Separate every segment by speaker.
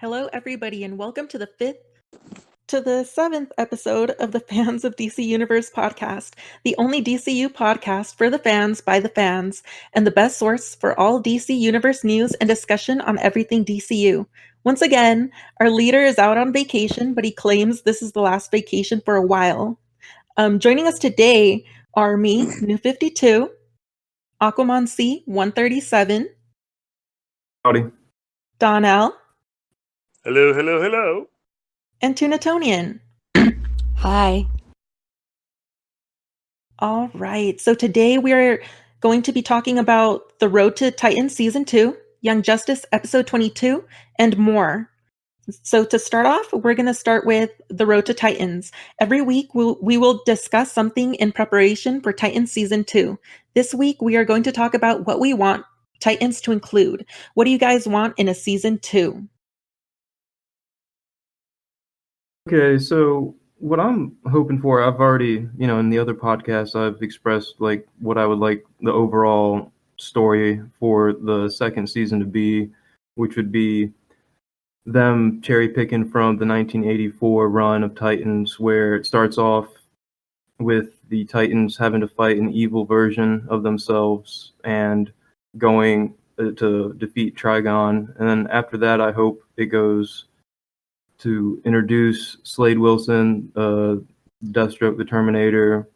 Speaker 1: Hello, everybody, and welcome to the seventh episode of the Fans of DC Universe podcast, the only DCU podcast for the fans by the fans, and the best source for all DC Universe news and discussion on everything DCU. Once again, our leader is out on vacation, but he claims this is the last vacation for a while. Joining us today are me, New 52, Aquaman C 137,
Speaker 2: Howdy.
Speaker 1: Donnell,
Speaker 3: Hello, hello, hello.
Speaker 1: and Toonatonian.
Speaker 4: Hi.
Speaker 1: All right. So today we are going to be talking about The Road to Titan Season 2, Young Justice Episode 22, and more. So to start off, we're going to start with The Road to Titans. Every week we will discuss something in preparation for Titans Season 2. This week we are going to talk about what we want Titans to include. What do you guys want in a Season 2?
Speaker 2: Okay, so what I'm hoping for, I've already, in the other podcasts, I've expressed like what I would like the overall story for the second season to be, which would be them cherry picking from the 1984 run of Titans, where it starts off with the Titans having to fight an evil version of themselves and going to defeat Trigon. And then after that, I hope it goes to introduce Slade Wilson, Deathstroke the Terminator,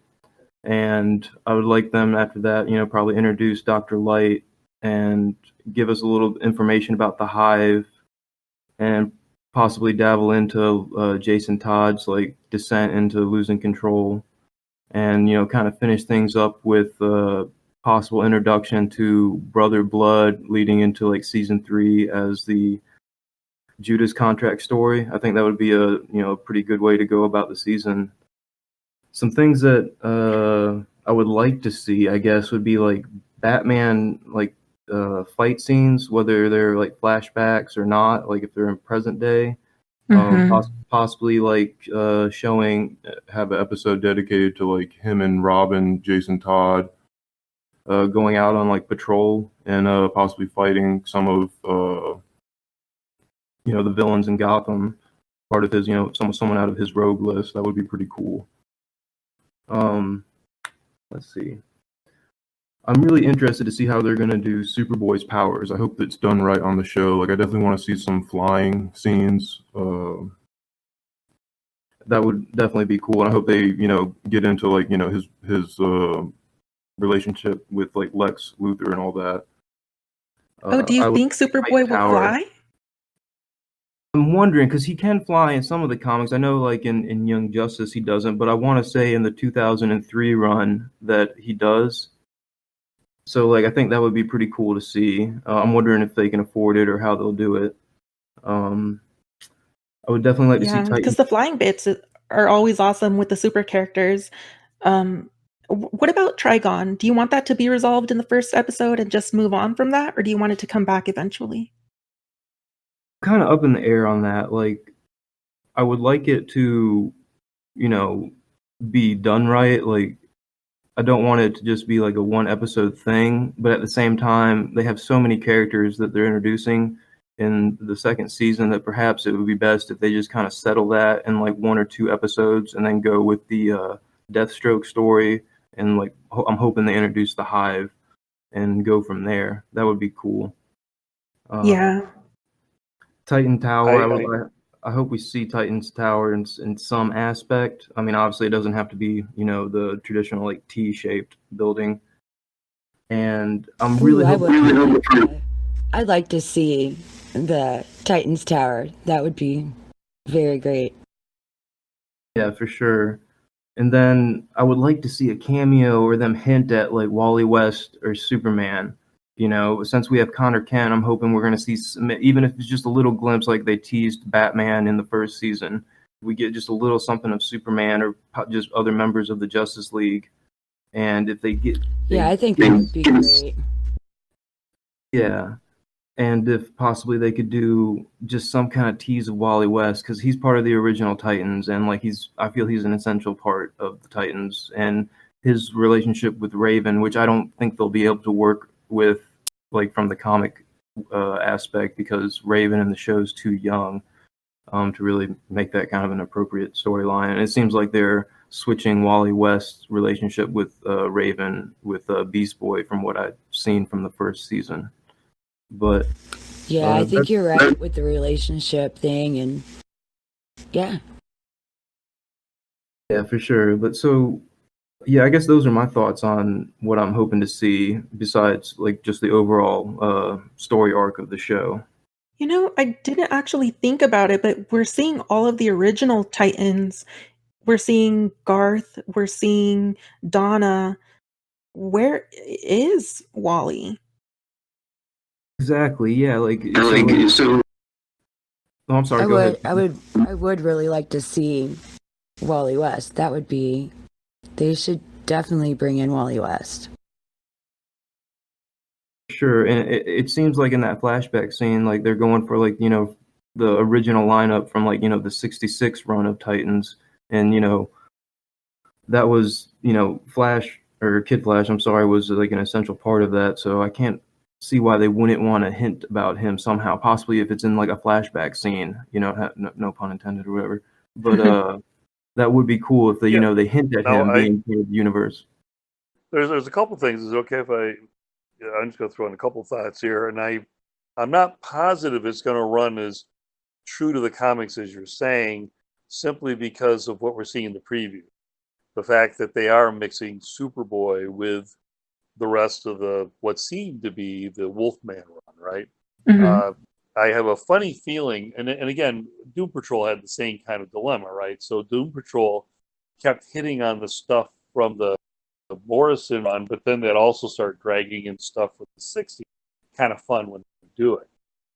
Speaker 2: and I would like them after that, probably introduce Dr. Light and give us a little information about the Hive and possibly dabble into Jason Todd's like descent into losing control and, kind of finish things up with possible introduction to Brother Blood leading into like season 3 as the Judas contract story. I think that would be a pretty good way to go about the season. Some things that I would like to see, I guess, would be like Batman fight scenes, whether they're like flashbacks or not, like if they're in present day. Possibly like showing
Speaker 5: have an episode dedicated to like him and Robin, Jason Todd,
Speaker 2: going out on like patrol and
Speaker 5: possibly fighting some of
Speaker 2: the villains in Gotham, part of his, someone out of his rogue list. That would be pretty cool. Let's see.
Speaker 5: I'm really interested to see how they're going to do Superboy's powers. I hope that's done right on the show. Like, I definitely want to see some flying scenes.
Speaker 2: That would definitely be cool. And I hope they, get into like, his relationship with like Lex Luthor and all that.
Speaker 1: Do you think Superboy will fly?
Speaker 2: I'm wondering, because he can fly in some of the comics. I know like in Young Justice he doesn't, but I want to say in the 2003 run that he does. So like I think that would be pretty cool to see. I'm wondering if they can afford it or how they'll do it. I would definitely like to see Titans.
Speaker 1: Because the flying bits are always awesome with the super characters. What about Trigon? Do you want that to be resolved in the first episode and just move on from that? Or do you want it to come back eventually?
Speaker 2: Kind of up in the air on that. Like, I would like it to, be done right. Like, I don't want it to just be like a one episode thing, but at the same time, they have so many characters that they're introducing in the second season that perhaps it would be best if they just kind of settle that in like 1 or 2 episodes and then go with the Deathstroke story. And like, I'm hoping they introduce the Hive and go from there. That would be cool. Titan Tower. I hope we see Titan's Tower in some aspect. I mean, obviously, it doesn't have to be, the traditional like T-shaped building. And I'm really
Speaker 4: I'd like to see the Titan's Tower. That would be very great.
Speaker 2: Yeah, for sure. And then I would like to see a cameo or them hint at like Wally West or Superman. Since we have Connor Kent, I'm hoping we're going to see, even if it's just a little glimpse like they teased Batman in the first season, we get just a little something of Superman or just other members of the Justice League. And if they get...
Speaker 4: I think that would be great.
Speaker 2: Yeah. And if possibly they could do just some kind of tease of Wally West, because he's part of the original Titans, and like I feel he's an essential part of the Titans. And his relationship with Raven, which I don't think they'll be able to work with like from the comic aspect because Raven in the show is too young to really make that kind of an appropriate storyline. And it seems like they're switching Wally West's relationship with Raven with Beast Boy from what I've seen from the first season. But
Speaker 4: Yeah, I think you're right with the relationship thing, and yeah.
Speaker 2: Yeah, for sure. But so, yeah, I guess those are my thoughts on what I'm hoping to see besides like just the overall story arc of the show.
Speaker 1: You know, I didn't actually think about it, but we're seeing all of the original Titans. We're seeing Garth, we're seeing Donna. Where is Wally?
Speaker 2: Exactly. Yeah. Oh, I'm sorry.
Speaker 4: I
Speaker 2: Go ahead.
Speaker 4: would really like to see Wally West. That would be. They should definitely bring in Wally West.
Speaker 2: Sure. And it seems like in that flashback scene, like they're going for like, the original lineup from like, the 66 run of Titans. And, that was, Flash or Kid Flash, I'm sorry, was like an essential part of that. So I can't see why they wouldn't want to hint about him somehow, possibly if it's in like a flashback scene, no pun intended or whatever. But that would be cool if they, they hint at him being part of the universe.
Speaker 3: There's a couple things. Is it okay if I'm just going to throw in a couple thoughts here, and I'm not positive it's going to run as true to the comics as you're saying, simply because of what we're seeing in the preview. The fact that they are mixing Superboy with the rest of what seemed to be the Wolfman run, right?
Speaker 1: Mhm.
Speaker 3: I have a funny feeling, and again, Doom Patrol had the same kind of dilemma, right? So Doom Patrol kept hitting on the stuff from the Morrison run, but then they'd also start dragging in stuff from the 60s. Kind of fun when they do it.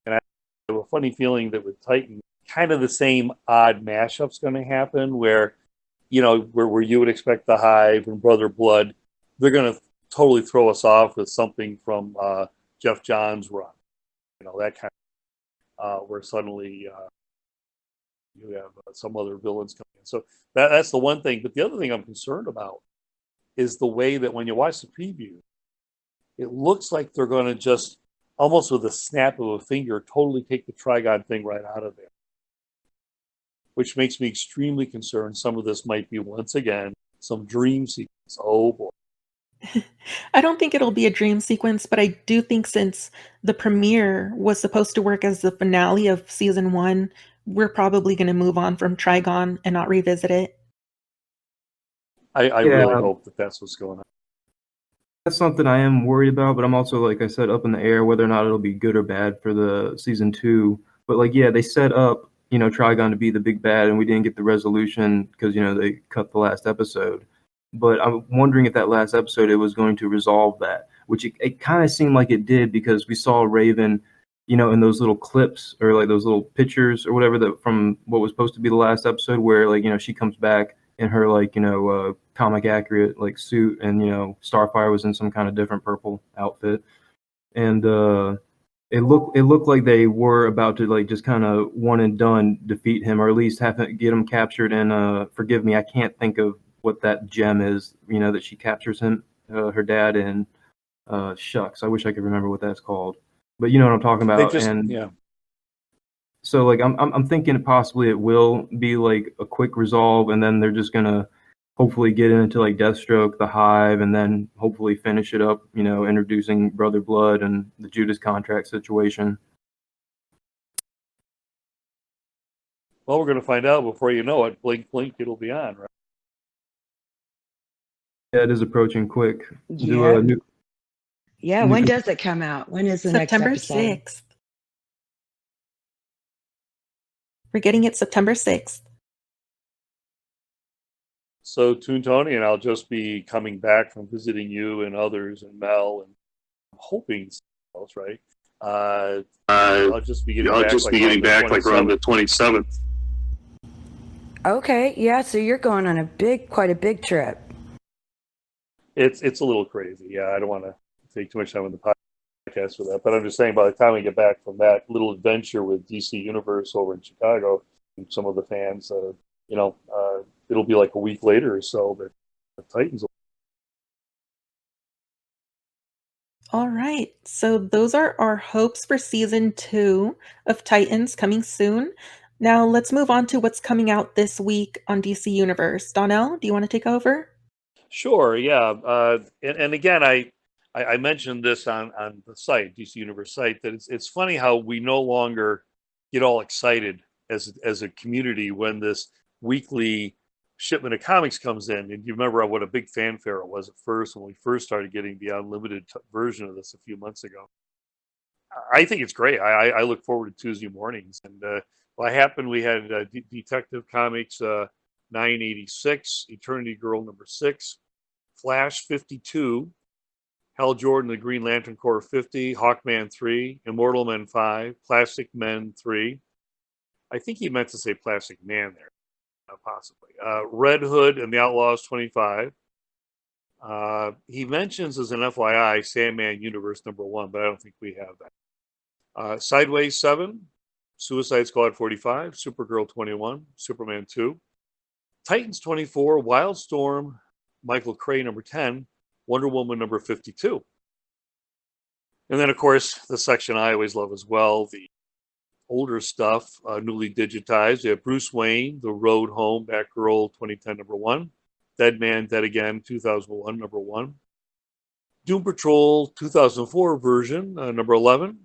Speaker 3: And I have a funny feeling that with Titan, kind of the same odd mashup's going to happen where, where you would expect the Hive and Brother Blood, they're going to totally throw us off with something from Jeff Johns' run. That kind of, where suddenly you have some other villains coming in. So that's the one thing. But the other thing I'm concerned about is the way that when you watch the preview, it looks like they're going to just, almost with a snap of a finger, totally take the Trigon thing right out of there. Which makes me extremely concerned. Some of this might be, once again, some dream sequence. Oh, boy.
Speaker 1: I don't think it'll be a dream sequence, but I do think since the premiere was supposed to work as the finale of season 1, we're probably going to move on from Trigon and not revisit it.
Speaker 3: I really hope that that's what's going on.
Speaker 2: That's something I am worried about, but I'm also, like I said, up in the air whether or not it'll be good or bad for the season 2. But like, yeah, they set up, Trigon to be the big bad, and we didn't get the resolution because, they cut the last episode. But I'm wondering if that last episode it was going to resolve that, which it kind of seemed like it did because we saw Raven, in those little clips or like those little pictures or whatever that from what was supposed to be the last episode where like, she comes back in her like, comic accurate like suit and, Starfire was in some kind of different purple outfit. And it looked like they were about to like just kind of one and done defeat him or at least get him captured. And forgive me, I can't think of what that gem is, that she captures him, her dad, and shucks, I wish I could remember what that's called. But you know what I'm talking about.
Speaker 3: Yeah.
Speaker 2: So like I'm thinking possibly it will be like a quick resolve, and then they're just gonna hopefully get into like Deathstroke, the Hive, and then hopefully finish it up, introducing Brother Blood and the Judas contract situation.
Speaker 3: Well, we're going to find out before you know it. Blink, blink, it'll be on, right?
Speaker 2: Yeah, it is approaching quick.
Speaker 4: Yeah. Yeah, when does it come out? When is the
Speaker 1: September
Speaker 4: next episode?
Speaker 1: 6th. We're getting it September 6th.
Speaker 3: So, Toonatonian, I'll just be coming back from visiting you and others and Mel, and I'm hoping something else, right? I'll just be getting back like around the 27th.
Speaker 4: Okay, yeah, so you're going on quite a big trip.
Speaker 3: It's a little crazy. Yeah, I don't want to take too much time on the podcast for that, but I'm just saying by the time we get back from that little adventure with DC Universe over in Chicago, and some of the fans, it'll be like a week later or so that the Titans will.
Speaker 1: All right. So those are our hopes for season 2 of Titans coming soon. Now let's move on to what's coming out this week on DC Universe. Donnell, do you want to take over?
Speaker 3: Sure, yeah. And again, I mentioned this on the site, DC Universe site, that it's funny how we no longer get all excited as a community when this weekly shipment of comics comes in. And you remember what a big fanfare it was at first when we first started getting the unlimited version of this a few months ago. I think it's great. I look forward to Tuesday mornings. And what happened, we had Detective Comics 986, Eternity Girl number 6, Flash 52, Hal Jordan, the Green Lantern Corps 50, Hawkman 3, Immortal Men 5, Plastic Men 3. I think he meant to say Plastic Man there, possibly. Red Hood and the Outlaws 25. He mentions as an FYI Sandman Universe number 1, but I don't think we have that. Sideways 7, Suicide Squad 45, Supergirl 21, Superman 2, Titans 24, Wildstorm, Michael Cray number 10, Wonder Woman number 52. And then, of course, the section I always love as well, the older stuff, newly digitized. You have Bruce Wayne, The Road Home, Batgirl 2010 number 1, Dead Man, Dead Again 2001 number 1, Doom Patrol 2004 version number 11.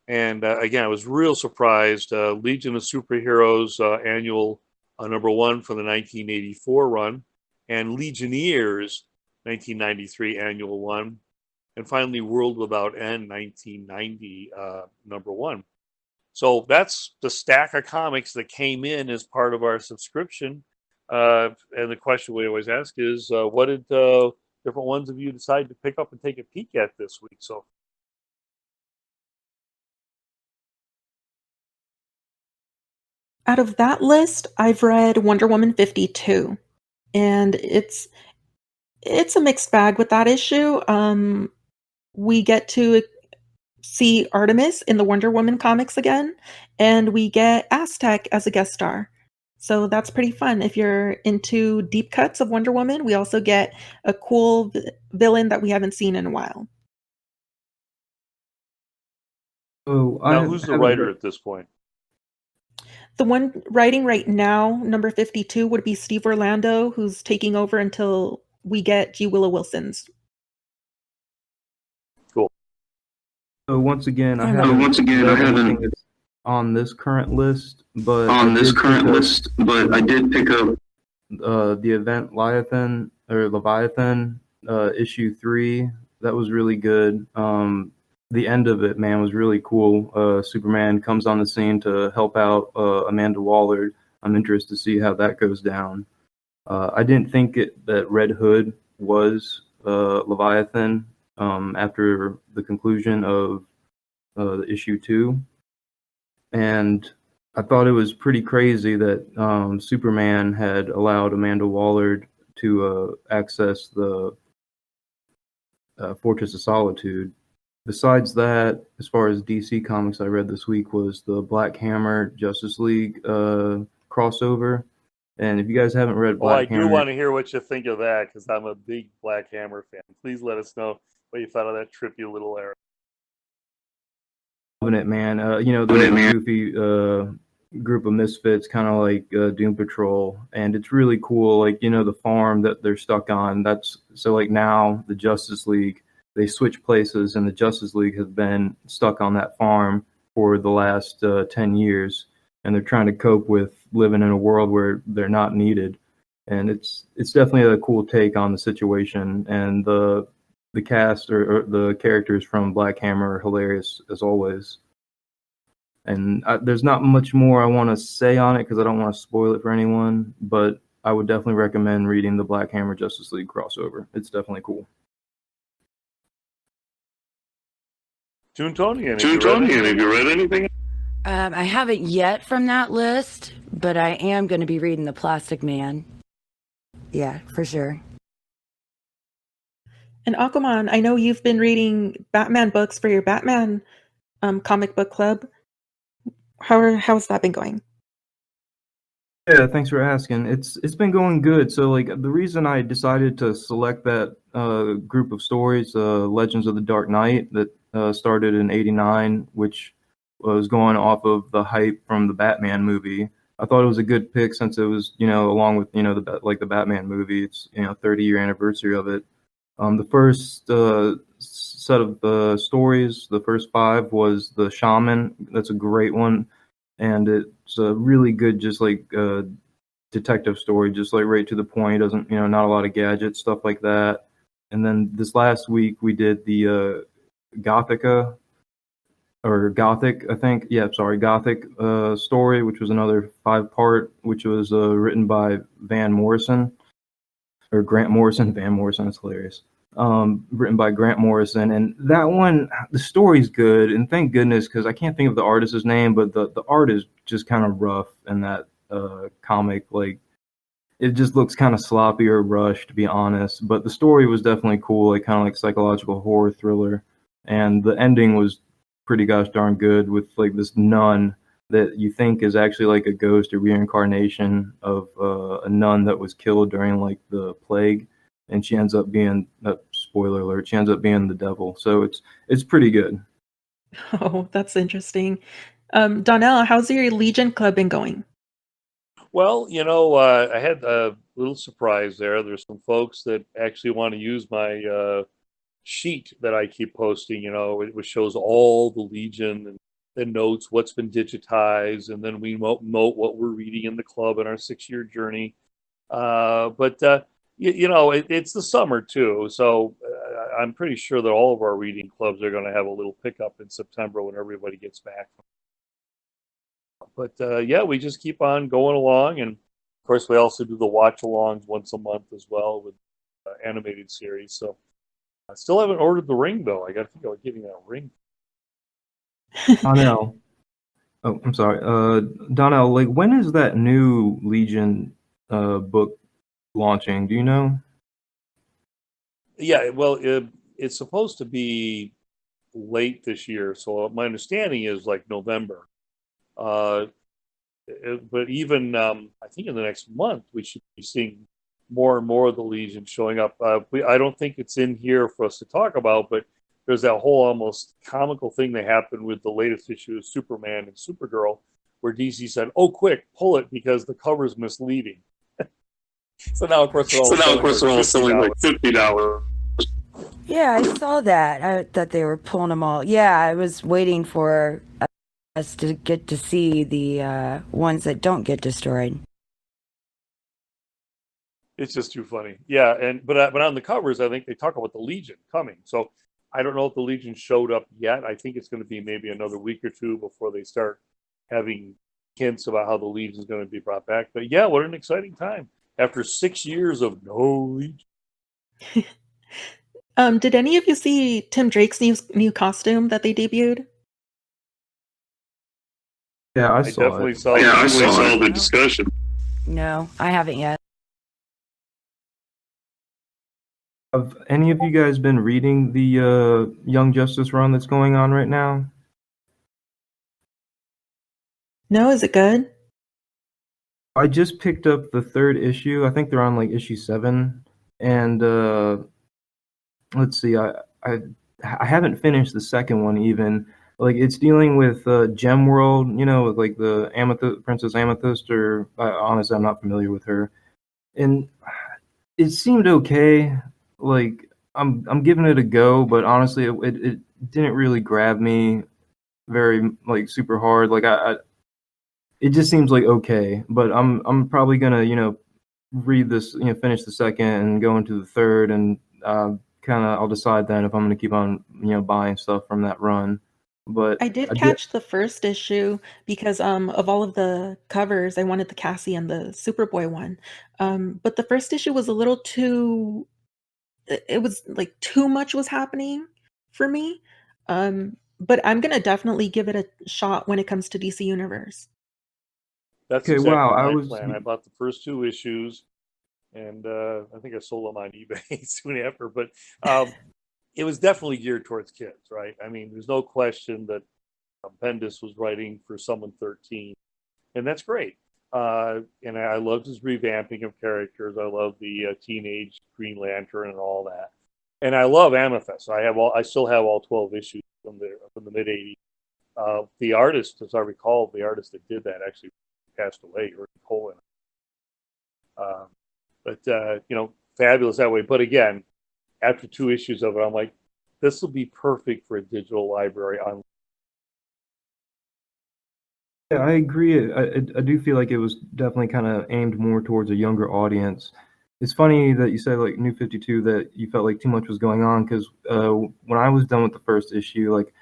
Speaker 3: And again, I was real surprised. Legion of Superheroes annual number 1 for the 1984 run, and Legionnaires 1993 annual 1, and finally World Without End 1990 number 1. So that's the stack of comics that came in as part of our subscription. And the question we always ask is, what did different ones of you decide to pick up and take a peek at this week? So
Speaker 1: Out of that list, I've read Wonder Woman 52, and it's a mixed bag with that issue. We get to see Artemis in the Wonder Woman comics again, and we get Aztec as a guest star. So that's pretty fun. If you're into deep cuts of Wonder Woman, we also get a cool villain that we haven't seen in a while.
Speaker 2: So
Speaker 3: now, who's the writer at this point?
Speaker 1: The one writing right now, number 52, would be Steve Orlando, who's taking over until we get G. Willow Wilson's.
Speaker 3: Cool.
Speaker 2: So once again, I haven't on this current list, but I did pick up the event Leviathan issue 3. That was really good. The end of it, man, was really cool. Superman comes on the scene to help out Amanda Waller. I'm interested to see how that goes down. I didn't think that Red Hood was Leviathan after the conclusion of the issue 2. And I thought it was pretty crazy that Superman had allowed Amanda Waller to access the Fortress of Solitude. Besides that, as far as DC comics I read this week was the Black Hammer Justice League crossover. And if you guys haven't read Black Hammer...
Speaker 3: I do want to hear what you think of that, because I'm a big Black Hammer fan. Please let us know what you thought of that trippy little era.
Speaker 2: Loving it, man. The goofy group of misfits, kind of like Doom Patrol. And it's really cool, like, the farm that they're stuck on. Now the Justice League, they switch places, and the Justice League has been stuck on that farm for the last 10 years, and they're trying to cope with living in a world where they're not needed. And it's definitely a cool take on the situation, and the cast or the characters from Black Hammer are hilarious as always. And there's not much more I want to say on it because I don't want to spoil it for anyone, but I would definitely recommend reading the Black Hammer Justice League crossover. It's definitely cool.
Speaker 3: Toonatonian, have you read anything?
Speaker 4: I haven't yet from that list, but I am going to be reading The Plastic Man. Yeah, for sure.
Speaker 1: And Aquaman, I know you've been reading Batman books for your Batman comic book club. How's that been going?
Speaker 2: Yeah, thanks for asking. It's been going good. So like the reason I decided to select that group of stories, Legends of the Dark Knight, that started in '89, which was going off of the hype from the Batman movie. I thought it was a good pick since it was, along with, the Batman movie. It's, 30-year anniversary of it. The first set of the stories, the first five, was The Shaman. That's a great one, and it's a really good, just like detective story, just like right to the point. Doesn't, not a lot of gadgets, stuff like that. And then this last week we did the Gothica or Gothic, I think. Yeah, sorry, Gothic story, which was another 5-part, which was written by Van Morrison or Grant Morrison. Van Morrison, that's hilarious. Written by Grant Morrison, and that one, the story's good, and thank goodness, because I can't think of the artist's name, but the art is just kind of rough in that comic. Like, it just looks kind of sloppy or rushed, to be honest. But the story was definitely cool, like kind of like psychological horror thriller, and the ending was pretty gosh darn good with like this nun that you think is actually like a ghost or reincarnation of a nun that was killed during like the plague, and she ends up being spoiler alert, she ends up being the devil. So it's pretty good.
Speaker 1: Oh, that's interesting. Donnell, how's your Legion Club been going?
Speaker 3: Well, I had a little surprise there. There's some folks that actually want to use my sheet that I keep posting, which shows all the Legion and then notes what's been digitized, and then we note what we're reading in the club in our 6-year journey. It's the summer too, so I'm pretty sure that all of our reading clubs are going to have a little pickup in September when everybody gets back. But yeah, we just keep on going along, and of course, we also do the watch-alongs once a month as well with animated series. So I still haven't ordered the ring though. I got to think about getting that ring.
Speaker 2: Donnell, oh, I'm sorry, Donnell, like when is that new Legion book launching? Do you know?
Speaker 3: Yeah, well, it's supposed to be late this year, so my understanding is like November. Uh, but even I think in the next month we should be seeing more and more of the Legion showing up. I don't think it's in here for us to talk about, but there's that whole almost comical thing that happened with the latest issue of Superman and Supergirl, where DC said, "Oh, quick, pull it because the cover's misleading." So now, of course, they're all selling like $50.
Speaker 4: Yeah, I saw that. That they were pulling them all. Yeah, I was waiting for us to get to see the ones that don't get destroyed.
Speaker 3: It's just too funny. Yeah, but on the covers, I think they talk about the Legion coming. So I don't know if the Legion showed up yet. I think it's going to be maybe another week or two before they start having hints about how the Legion is going to be brought back. But yeah, what an exciting time after 6 years of no Legion.
Speaker 1: Did any of you see Tim Drake's new costume that they debuted?
Speaker 2: Yeah, I
Speaker 3: I
Speaker 2: saw
Speaker 3: definitely
Speaker 2: it.
Speaker 3: saw.
Speaker 6: Yeah, I
Speaker 3: the
Speaker 6: saw the discussion.
Speaker 4: No, I haven't yet.
Speaker 2: Have any of you guys been reading the Young Justice run that's going on right now?
Speaker 1: No, is it good?
Speaker 2: I just picked up the 3rd issue. I think they're on like issue 7, and let's see, I haven't finished the second one even. Like, it's dealing with Gem World, with like the Amethyst, Princess Amethyst, or honestly, I'm not familiar with her, and it seemed okay. Like, I'm giving it a go, but honestly, it didn't really grab me very like super hard. Like it just seems like okay, but I'm probably gonna read this, finish the second and go into the third, and kind of I'll decide then if I'm gonna keep on buying stuff from that run. But
Speaker 1: I did
Speaker 2: I did,
Speaker 1: catch the first issue because of all of the covers, I wanted the Cassie and the Superboy one. But the first issue was a little too it was like too much was happening for me. But I'm gonna definitely give it a shot when it comes to DC Universe.
Speaker 3: That's
Speaker 2: okay. Wow,
Speaker 3: exactly
Speaker 2: I
Speaker 3: my
Speaker 2: was
Speaker 3: plan. I bought the first 2 issues, and I think I sold them on eBay soon after. But it was definitely geared towards kids, right? I mean, there's no question that Bendis was writing for someone 13, and that's great. And I loved his revamping of characters. I love the teenage Green Lantern and all that. And I love Amethyst. I still have all 12 issues from the mid '80s. The artist, as I recall, the artist that did that actually passed away, Ernie Cohen. But fabulous that way. But again, after 2 issues of it, I'm like, this will be perfect for a digital library on.
Speaker 2: Yeah, I agree. I do feel like it was definitely kind of aimed more towards a younger audience. It's funny that you said like New 52 that you felt like too much was going on because when I was done with the first issue, like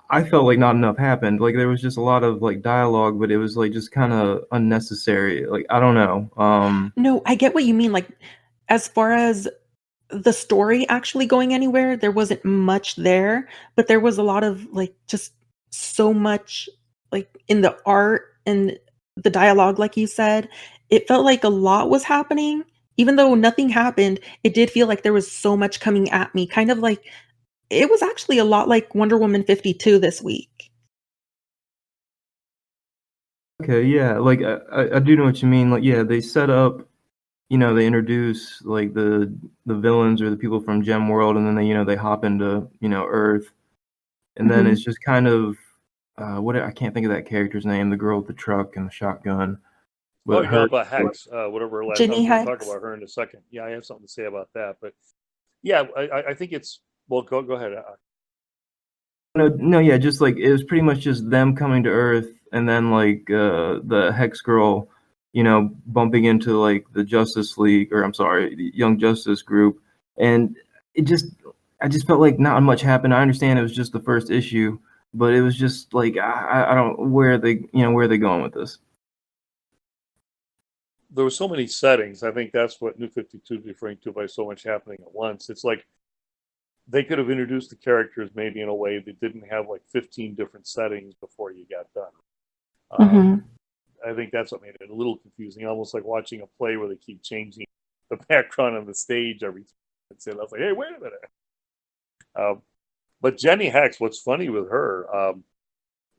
Speaker 2: I felt like not enough happened. Like there was just a lot of like dialogue, but it was like just kind of unnecessary. Like I don't know.
Speaker 1: No, I get what you mean. Like, as far as the story actually going anywhere, there wasn't much there, but there was a lot of like just so much like in the art and the dialogue, like you said. It felt like a lot was happening. Even though nothing happened, it did feel like there was so much coming at me. Kind of like it was actually a lot like Wonder Woman 52 this week.
Speaker 2: Okay, yeah, like I do know what you mean. Like yeah, they set up, they introduce like the villains or the people from Gem World, and then they hop into Earth, and then
Speaker 1: Mhm.
Speaker 2: it's just kind of what I can't think of that character's name, the girl with the truck and the shotgun,
Speaker 3: Oh,
Speaker 2: but
Speaker 3: you're talking
Speaker 2: her.
Speaker 3: about Hex, whatever her last. I
Speaker 1: Ginny
Speaker 3: was going to talk
Speaker 1: Hex.
Speaker 3: about her in a second. Yeah, I have something to say about that. But yeah, I think it's well. Go ahead.
Speaker 2: No, yeah, just like it was pretty much just them coming to Earth, and then like the Hex girl, bumping into like the Justice League, or I'm sorry, the Young Justice group, and I just felt like not much happened. I understand it was just the first issue, but it was just like I don't where are they going with this?
Speaker 3: There were so many settings. I think that's what New 52 is referring to by so much happening at once. It's like they could have introduced the characters maybe in a way that didn't have like 15 different settings before you got done.
Speaker 1: Mhm.
Speaker 3: I think that's what made it a little confusing, almost like watching a play where they keep changing the background on the stage every time. I was like, hey, wait a minute. But Jenny Hex, what's funny with her,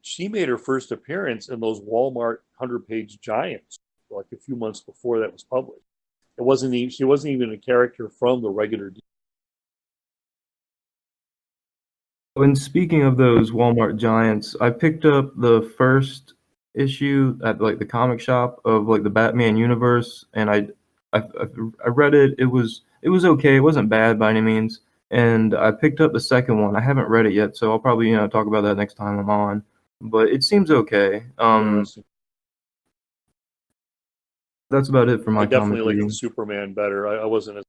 Speaker 3: she made her first appearance in those Walmart 100-page giants like a few months before that was published. She wasn't even a character from the regular.
Speaker 2: And speaking of those Walmart giants, I picked up the first issue at like the comic shop of like the Batman universe, and I read it. It was okay. It wasn't bad by any means. And I picked up the second one. I haven't read it yet, so I'll probably talk about that next time I'm on. But it seems okay.
Speaker 3: Interesting.
Speaker 2: That's about it for
Speaker 3: I
Speaker 2: my
Speaker 3: definitely
Speaker 2: comic
Speaker 3: like the
Speaker 2: reading.
Speaker 3: Superman better. I wasn't as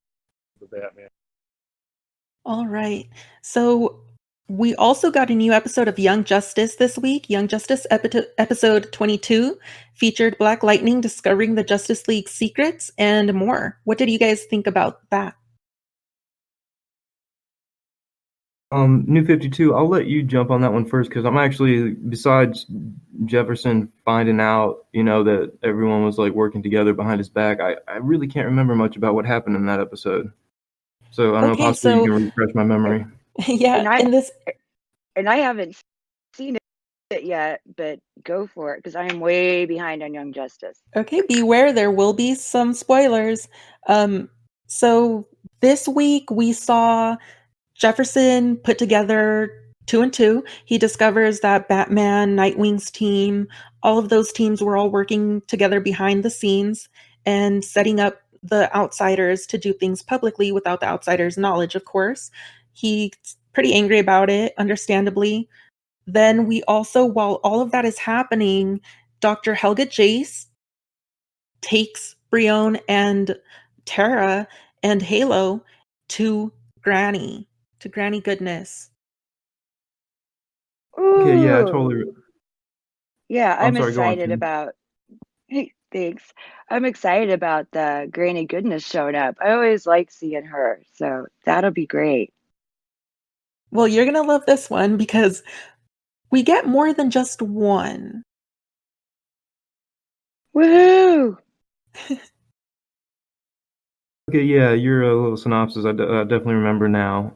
Speaker 3: the Batman.
Speaker 1: All right. So we also got a new episode of Young Justice this week. Young Justice episode 22 featured Black Lightning discovering the Justice League's secrets and more. What did you guys think about that?
Speaker 2: New 52, I'll let you jump on that one first because I'm actually, besides Jefferson finding out, that everyone was like working together behind his back, I really can't remember much about what happened in that episode. So I don't know,
Speaker 1: Okay,
Speaker 2: possibly you
Speaker 1: so
Speaker 2: can refresh my memory.
Speaker 1: yeah, in this
Speaker 4: And I haven't seen it yet, but go for it because I am way behind on Young Justice.
Speaker 1: okay, beware, there will be some spoilers. So this week we saw Jefferson put together 2 and 2. He discovers that Batman, Nightwing's team, all of those teams were all working together behind the scenes and setting up the outsiders to do things publicly without the outsiders' knowledge, of course. He's pretty angry about it, understandably. Then we also, while all of that is happening, Dr. Helga Jace takes Brion and Tara and Halo to Granny, to Granny Goodness.
Speaker 2: Okay, yeah, I
Speaker 4: Ooh.
Speaker 2: totally.
Speaker 4: Yeah,
Speaker 2: I'm
Speaker 4: I'm
Speaker 2: sorry, go on,
Speaker 4: excited
Speaker 2: Tim.
Speaker 4: about. Hey, thanks. I'm excited about the Granny Goodness showing up. I always like seeing her, so that'll be great.
Speaker 1: Well, you're going to love this one because we get more than just one.
Speaker 4: Woohoo!
Speaker 2: Okay, yeah, your little synopsis, I definitely remember now.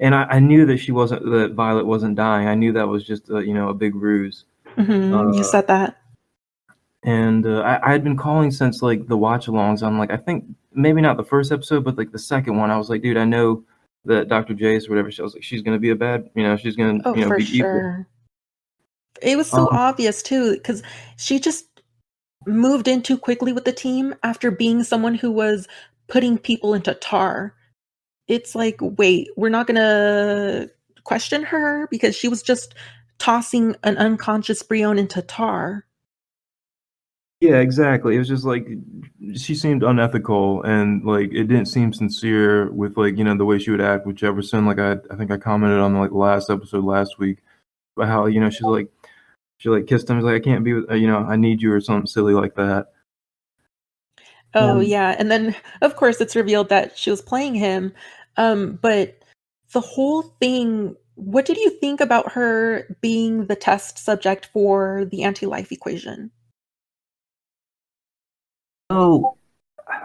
Speaker 2: And I knew that Violet wasn't dying. I knew that was just a big ruse.
Speaker 1: You
Speaker 2: Uh,
Speaker 1: said that.
Speaker 2: And I had been calling since like the watch-alongs. I'm like, I think maybe not the first episode, but like the second one. I was like, dude, I know that Dr. Jace or whatever. She was like, she's gonna be a bad, she's gonna,
Speaker 1: Oh, for
Speaker 2: be evil.
Speaker 1: sure. It was so obvious too, because she just moved in too quickly with the team after being someone who was putting people into tar. It's like, wait, we're not gonna question her because she was just tossing an unconscious Brion into tar.
Speaker 2: Yeah, exactly. It was just like she seemed unethical and like it didn't seem sincere with like, the way she would act with Jefferson. Like I think I commented on like the last episode last week about how, she like kissed him. He's like, I can't be with, I need you or something silly like that.
Speaker 1: Oh yeah, and then of course it's revealed that she was playing him. But the whole thing, what did you think about her being the test subject for the anti-life equation?
Speaker 2: Oh,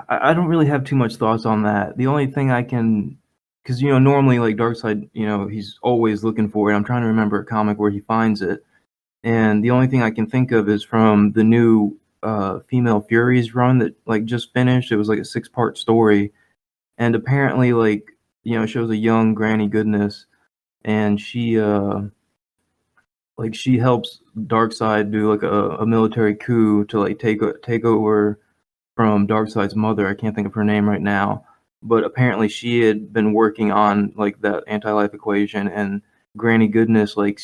Speaker 2: I don't really have too much thoughts on that. The only thing I can, because normally like Darkseid, he's always looking for it. I'm trying to remember a comic where he finds it, and the only thing I can think of is from the new Female Furies run that like just finished. It was like a 6-part story, and apparently like shows a young Granny Goodness, and she she helps Darkseid do like a military coup to like take over from Darkseid's mother. I can't think of her name right now, but apparently she had been working on like that anti-life equation, and Granny Goodness like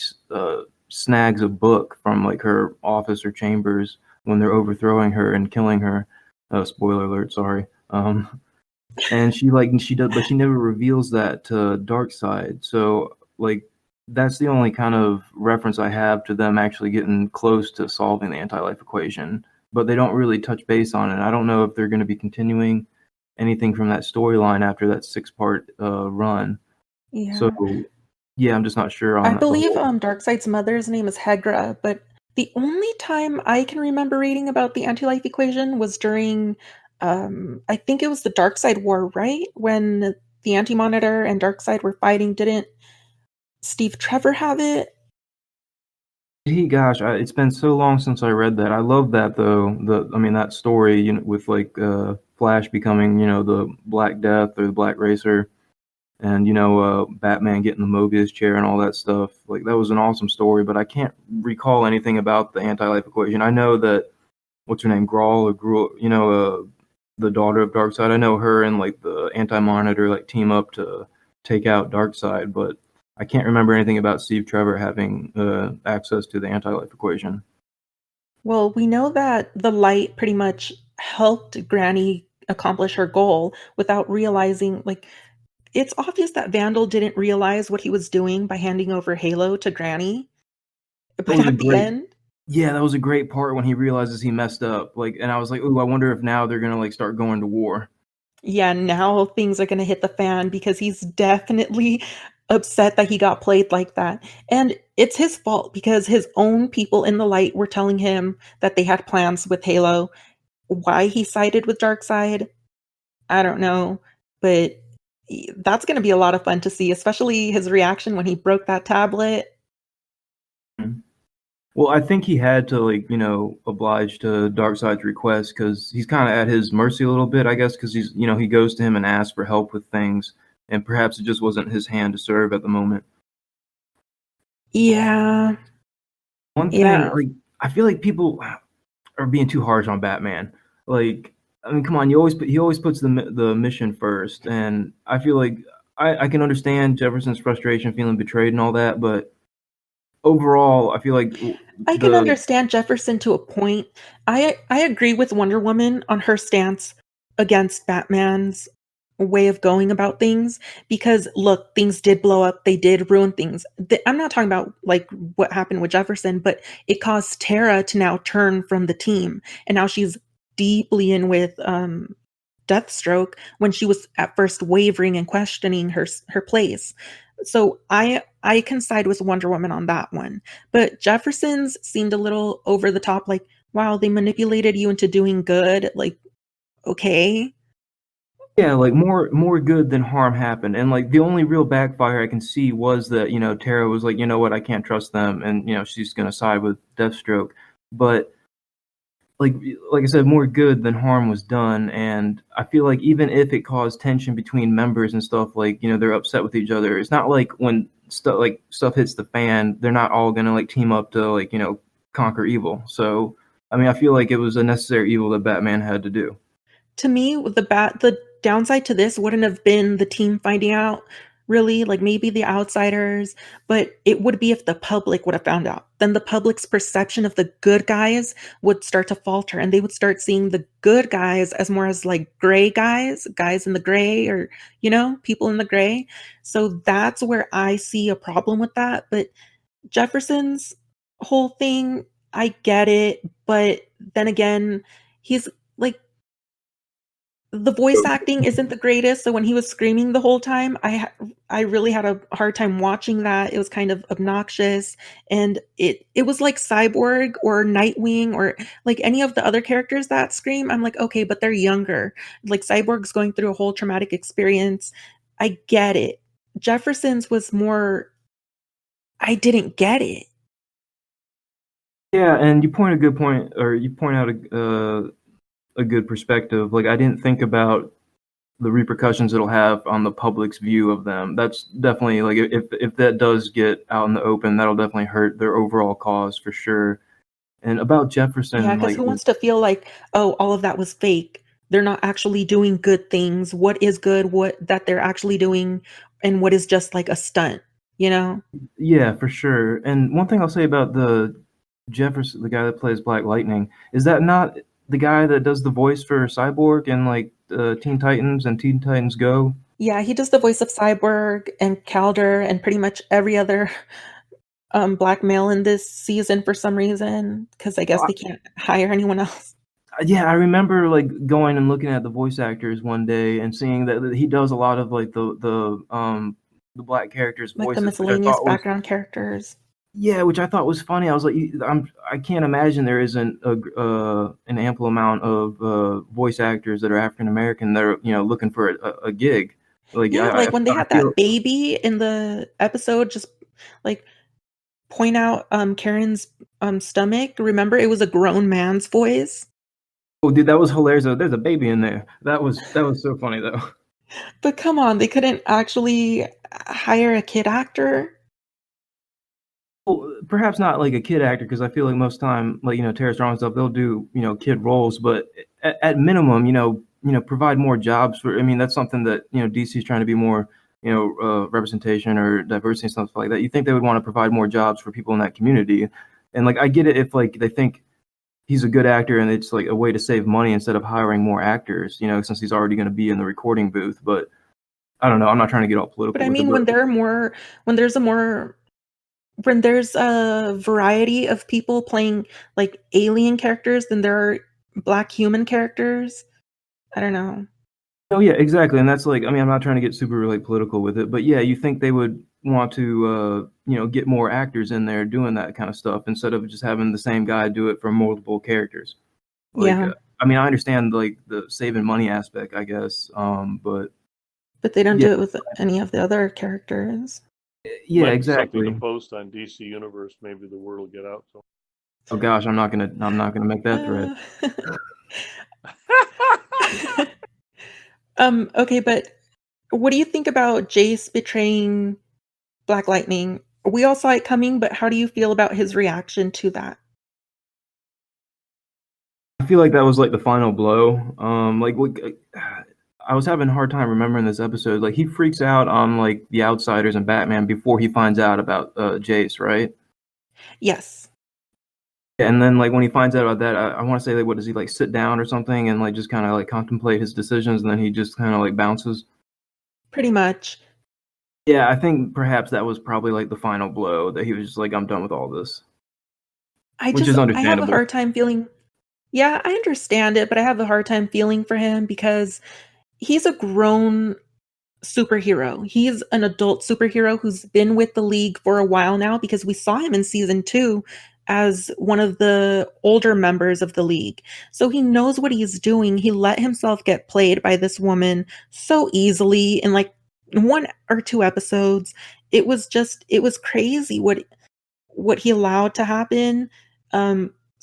Speaker 2: snags a book from like her office or chambers when they're overthrowing her and killing her. Spoiler alert, sorry. And she does, but she never reveals that to Darkseid. So like that's the only kind of reference I have to them actually getting close to solving the anti-life equation, but they don't really touch base on it. I don't know if they're going to be continuing anything from that storyline after that 6-part run.
Speaker 1: Yeah.
Speaker 2: So yeah, I'm just not sure on
Speaker 1: I
Speaker 2: that.
Speaker 1: believe Darkseid's mother's name is Hegra, but the only time I can remember reading about the anti-life equation was during I think it was the Darkseid War, right? When the Anti-Monitor and Darkseid were fighting. Didn't Steve Trevor have it?
Speaker 2: Gosh, it's been so long since I read that. I love that though. That story, with like Flash becoming, the Black Death or the Black Racer, and Batman getting the Mobius chair and all that stuff. Like that was an awesome story, but I can't recall anything about the anti-life equation. I know that what's her name, Grawl or Gruul, the daughter of Darkseid. I know her and like the Anti-Monitor like team up to take out Darkseid, but I can't remember anything about Steve Trevor having access to the anti-life equation.
Speaker 1: Well, we know that the light pretty much helped Granny accomplish her goal without realizing, like, it's obvious that Vandal didn't realize what he was doing by handing over Halo to Granny. But at the end,
Speaker 2: yeah, that was a great part when he realizes he messed up. Like, and I was like, "Ooh, I wonder if now they're gonna like start going to war."
Speaker 1: yeah, now things are gonna hit the fan because he's definitely upset that he got played like that. And it's his fault because his own people in the light were telling him that they had plans with Halo. Why he sided with Darkseid, I don't know, but that's gonna be a lot of fun to see, especially his reaction when he broke that tablet.
Speaker 2: Well, I think he had to like oblige to Darkseid's request because he's kind of at his mercy a little bit, I guess, because he's he goes to him and asks for help with things, and perhaps it just wasn't his hand to serve at the moment.
Speaker 1: Yeah.
Speaker 2: One thing, like I feel like people are being too harsh on Batman. Like, I mean, come on, he always puts the mission first, and I feel like I can understand Jefferson's frustration, feeling betrayed, and all that, but overall, I feel like
Speaker 1: I can understand Jefferson to a point. I agree with Wonder Woman on her stance against Batman's way of going about things because look, things did blow up, they did ruin things. I'm not talking about like what happened with Jefferson, but it caused Tara to now turn from the team, and now she's deeply in with Deathstroke when she was at first wavering and questioning her place. So I can side with Wonder Woman on that one. But Jefferson's seemed a little over the top, like, wow, they manipulated you into doing good. Like, okay.
Speaker 2: Yeah, like more good than harm happened. And like the only real backfire I can see was that, Tara was like, you know what, I can't trust them, and she's gonna side with Deathstroke. But like I said, more good than harm was done. And I feel like even if it caused tension between members and stuff, like, they're upset with each other, it's not like when stuff hits the fan, they're not all gonna like team up to like, conquer evil. So I mean, I feel like it was a necessary evil that Batman had to do.
Speaker 1: To me, the downside to this wouldn't have been the team finding out, really, like maybe the outsiders, but it would be if the public would have found out. Then the public's perception of the good guys would start to falter, and they would start seeing the good guys as more as like gray guys in the gray, or people in the gray. So that's where I see a problem with that. But Jefferson's whole thing, I get it, but then again, he's like, the voice acting isn't the greatest, so when he was screaming the whole time, I really had a hard time watching that. It was kind of obnoxious, and it was like Cyborg or Nightwing or like any of the other characters that scream. I'm like, okay, but they're younger. Like Cyborg's going through a whole traumatic experience. I get it. Jefferson's was more, I didn't get it.
Speaker 2: Yeah, and you point out a good perspective. Like, I didn't think about the repercussions it'll have on the public's view of them. That's definitely like, if that does get out in the open, that'll definitely hurt their overall cause for sure. And about Jefferson,
Speaker 1: Yeah, because who wants to feel like, oh, all of that was fake? They're not actually doing good things. What is good? What that they're actually doing, and what is just like a stunt?
Speaker 2: Yeah, for sure. And one thing I'll say about the Jefferson, the guy that plays Black Lightning, is that not the guy that does the voice for Cyborg in like Teen Titans and Teen Titans Go?
Speaker 1: Yeah, he does the voice of Cyborg and Calder and pretty much every other black male in this season for some reason, because I guess they can't hire anyone else.
Speaker 2: Yeah, I remember like going and looking at the voice actors one day and seeing that he does a lot of like the black characters'
Speaker 1: Like
Speaker 2: voices,
Speaker 1: the
Speaker 2: which I
Speaker 1: miscellaneous
Speaker 2: thought was,
Speaker 1: background characters.
Speaker 2: yeah, which I thought was funny. I was like, I can't imagine there isn't an ample amount of voice actors that are African American that are looking for a gig. Like,
Speaker 1: Yeah, like when they had
Speaker 2: feel,
Speaker 1: that baby in the episode, just like point out Karen's stomach. Remember, it was a grown man's voice.
Speaker 2: oh, dude, that was hilarious. There's a baby in there. That was so funny though.
Speaker 1: But come on, they couldn't actually hire a kid actor.
Speaker 2: Well, perhaps not like a kid actor, because I feel like most time, like Tara Strong and stuff, they'll do kid roles, but at minimum, provide more jobs for. I mean, that's something that DC is trying to be more representation or diversity and stuff like that. You think they would want to provide more jobs for people in that community, and like I get it if like they think he's a good actor and it's like a way to save money instead of hiring more actors, since he's already going to be in the recording booth. But I don't know. I'm not trying to get all political.
Speaker 1: But I mean, when there's a variety of people playing like alien characters than there are black human characters, I don't know.
Speaker 2: Oh yeah, exactly. And that's like, I mean, I'm not trying to get super like political with it, but yeah, you think they would want to get more actors in there doing that kind of stuff instead of just having the same guy do it for multiple characters. Like,
Speaker 1: Yeah.
Speaker 2: I mean, I understand like the saving money aspect, I guess, but
Speaker 1: they don't
Speaker 2: yeah.
Speaker 1: do it with any of the other characters.
Speaker 2: Yeah,
Speaker 3: Might be
Speaker 2: exactly.
Speaker 3: something to post on DC Universe. Maybe the word will get out. So.
Speaker 2: Oh gosh, I'm not gonna make that thread.
Speaker 1: Okay, but what do you think about Jace betraying Black Lightning? We all saw it coming, but how do you feel about his reaction to that?
Speaker 2: I feel like that was like the final blow. I was having a hard time remembering this episode. Like, he freaks out on like the outsiders and Batman before he finds out about Jace, right?
Speaker 1: Yes.
Speaker 2: And then like when he finds out about that, I want to say like, what does he like sit down or something and like just kind of like contemplate his decisions, and then he just kind of like bounces?
Speaker 1: Pretty much.
Speaker 2: Yeah, I think perhaps that was probably like the final blow, that he was just like, I'm done with all this. Which is
Speaker 1: I have a
Speaker 2: understandable.
Speaker 1: hard time feeling. Yeah, I understand it, but I have a hard time feeling for him because he's a grown superhero. He's an adult superhero who's been with the League for a while now, because we saw him in season 2 as one of the older members of the League. So he knows what he's doing. He let himself get played by this woman so easily in like 1 or 2 episodes. It was crazy what he allowed to happen.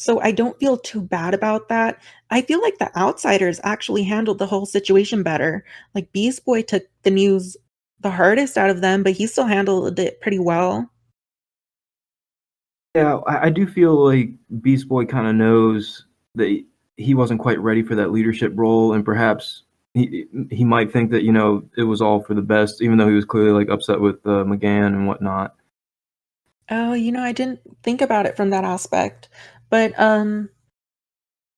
Speaker 1: So I don't feel too bad about that. I feel like the outsiders actually handled the whole situation better. Like Beast Boy took the news the hardest out of them, but he still handled it pretty well.
Speaker 2: Yeah, I do feel like Beast Boy kind of knows that he wasn't quite ready for that leadership role, and perhaps he might think that it was all for the best, even though he was clearly like upset with McGann and whatnot.
Speaker 1: Oh, I didn't think about it from that aspect. But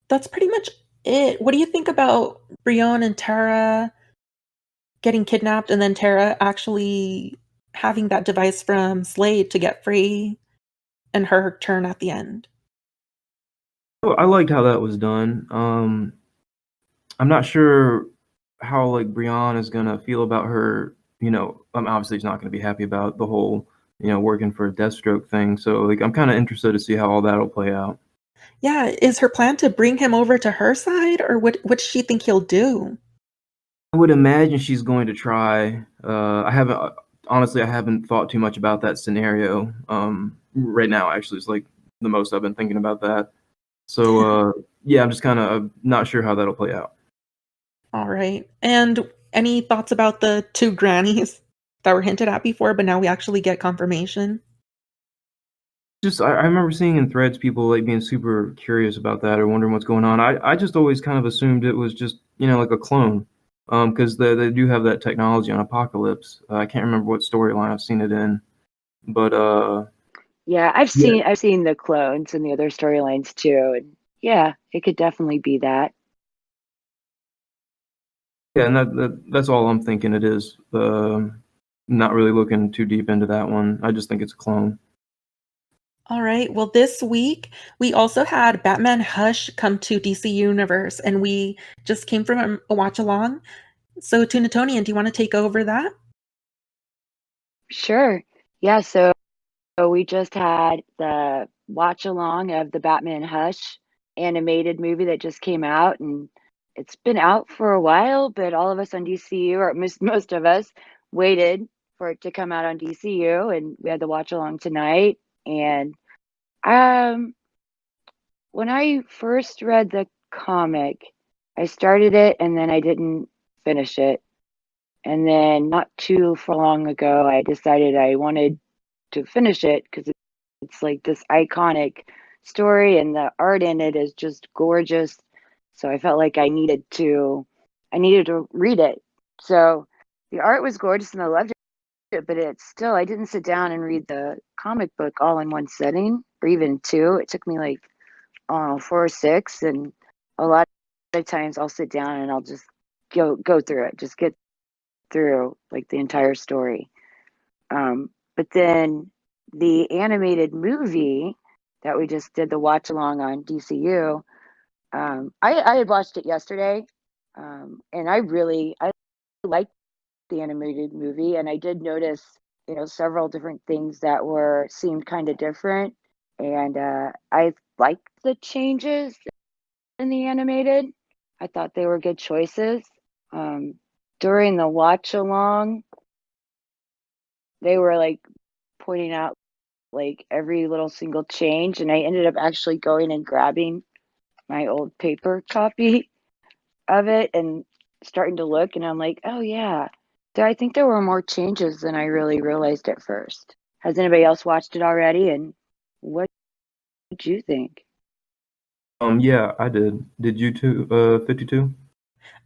Speaker 1: that's pretty much it. What do you think about Brienne and Tara getting kidnapped and then Tara actually having that device from Slade to get free and her turn at the end?
Speaker 2: Oh, I liked how that was done. I'm not sure how like Brienne is gonna feel about her. Obviously he's not gonna be happy about the whole working for a Deathstroke thing. So like I'm kind of interested to see how all that'll play out.
Speaker 1: Yeah, is her plan to bring him over to her side, or what does she think he'll do?
Speaker 2: I would imagine she's going to try. I haven't honestly, I haven't thought too much about that scenario. Right now, actually, it's like the most I've been thinking about that. So yeah, I'm just kind of not sure how that'll play out.
Speaker 1: All right. And any thoughts about the two grannies that were hinted at before, but now we actually get confirmation?
Speaker 2: Just I remember seeing in threads people like being super curious about that or wondering what's going on. I just always kind of assumed it was just like a clone, because they do have that technology on Apocalypse. I can't remember what storyline I've seen it in, but
Speaker 6: Yeah, I've
Speaker 2: yeah,
Speaker 6: seen the clones in the other storylines too, and yeah, it could definitely be that.
Speaker 2: yeah, and that's all I'm thinking it is. Not really looking too deep into that one. I just think it's a clone.
Speaker 1: All right. Well, this week we also had Batman Hush come to DC Universe, and we just came from a watch along. So, Toonatonian, do you want to take over that?
Speaker 6: Sure. Yeah, so we just had the watch along of the Batman Hush animated movie that just came out, and it's been out for a while, but all of us on DCU, or most of us, waited for it to come out on DCU, and we had the watch along tonight. And um when I first read the comic, I started it and then I didn't finish it. And then not too for long ago, I decided I wanted to finish it because it's like this iconic story and the art in it is just gorgeous. So I felt like I needed to read it. So the art was gorgeous and I loved it, but it's still I didn't sit down and read the comic book all in one setting or even two. It took me like 4 or 6, and a lot of times I'll sit down and I'll just go through it, just get through like the entire story. But then the animated movie that we just did the watch along on DCU, I had watched it yesterday, and I liked the animated movie, and I did notice several different things that were seemed kind of different, and I liked the changes in the animated. I thought they were good choices. Um, During the watch along, they were like pointing out like every little single change, and I ended up actually going and grabbing my old paper copy of it and starting to look, and I'm like, oh yeah, I think there were more changes than I really realized at first. Has anybody else watched it already, and what did you think?
Speaker 2: Yeah, I did. Did you too? 52.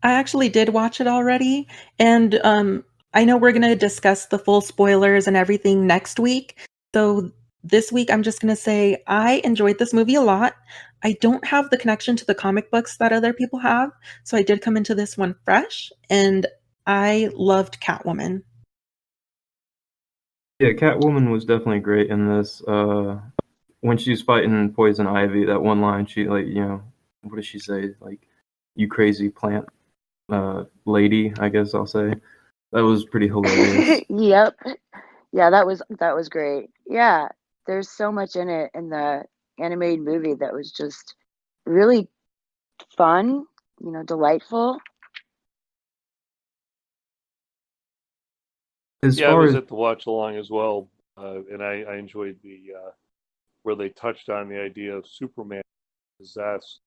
Speaker 1: I actually did watch it already, and I know we're going to discuss the full spoilers and everything next week. So this week, I'm just going to say I enjoyed this movie a lot. I don't have the connection to the comic books that other people have, so I did come into this one fresh, and I loved Catwoman.
Speaker 2: Yeah, Catwoman was definitely great in this. When she's fighting Poison Ivy, that one line, she like, what does she say? Like, "You crazy plant lady," I guess I'll say. That was pretty hilarious.
Speaker 6: Yep. Yeah, that was great. Yeah, there's so much in it in the animated movie that was just really fun, delightful.
Speaker 2: As
Speaker 3: Yeah, I
Speaker 2: far
Speaker 3: was
Speaker 2: as
Speaker 3: at the watch along as well, and I enjoyed the where they touched on the idea of Superman possessed.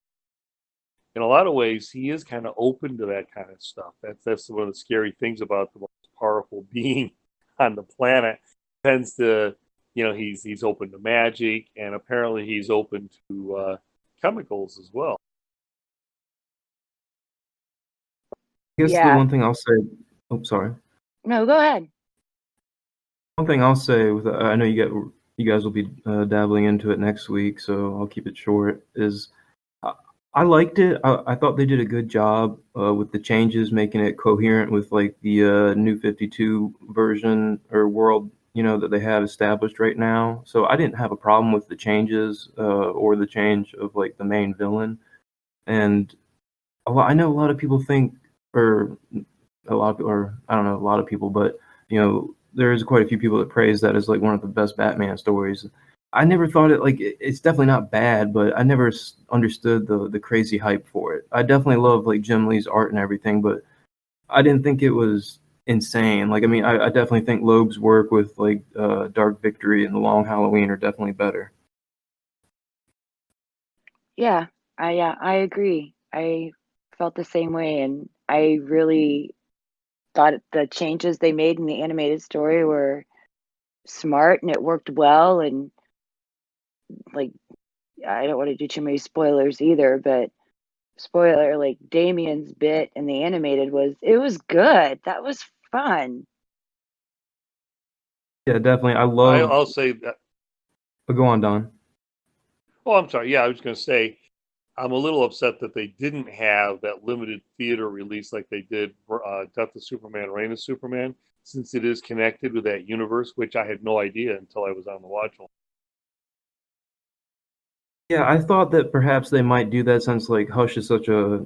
Speaker 3: In a lot of ways, he is kind of open to that kind of stuff. That's one of the scary things about the most powerful being on the planet. Tends to, he's open to magic, and apparently he's open to chemicals as well.
Speaker 2: I guess the
Speaker 6: Yeah.
Speaker 2: one thing I'll say. Oh, sorry.
Speaker 6: No, go ahead.
Speaker 2: One thing I'll say with I know you guys will be dabbling into it next week, so I'll keep it short. Is I liked it. I thought they did a good job with the changes, making it coherent with like the New 52 version or world, that they have established right now. So I didn't have a problem with the changes or the change of like the main villain. And I know a lot of people think, or I don't know, a lot of people, but there's quite a few people that praise that as like one of the best Batman stories. I never thought it's definitely not bad, but I never understood the crazy hype for it. I definitely love like Jim Lee's art and everything, but I didn't think it was insane. Like, I mean, I definitely think Loeb's work with like Dark Victory and The Long Halloween are definitely better.
Speaker 6: Yeah, I agree. I felt the same way, and I really thought the changes they made in the animated story were smart and it worked well. And like, I don't want to do too many spoilers either, but spoiler, like Damien's bit in the animated was good. That was fun.
Speaker 2: Yeah, definitely. I love.
Speaker 3: I'll say that.
Speaker 2: Go on, Don.
Speaker 3: Oh, I'm sorry. Yeah, I was going to say, I'm a little upset that they didn't have that limited theater release like they did for Death of Superman, Reign of Superman, since it is connected with that universe, which I had no idea until I was on the watch.
Speaker 2: Yeah, I thought that perhaps they might do that since like Hush is such a,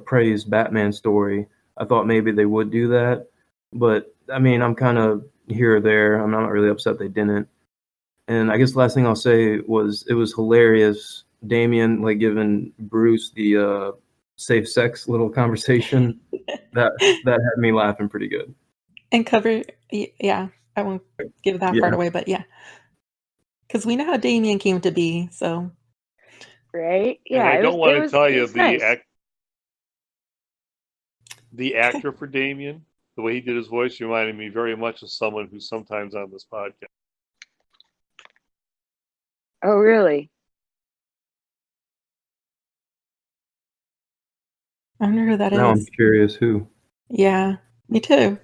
Speaker 2: praised Batman story. I thought maybe they would do that, but I mean, I'm kind of here or there. I'm not really upset they didn't. And I guess the last thing I'll say was it was hilarious. Damien like giving Bruce the safe sex little conversation that had me laughing pretty good.
Speaker 1: And yeah, I won't give that part away, but yeah. Because we know how Damien came to be, so.
Speaker 6: Right? Yeah,
Speaker 3: and I don't want to tell you
Speaker 6: nice.
Speaker 3: The actor for Damien, the way he did his voice reminded me very much of someone who's sometimes on this podcast.
Speaker 6: Oh, really?
Speaker 1: I wonder who that is.
Speaker 2: Now I'm curious who.
Speaker 1: Yeah, me too.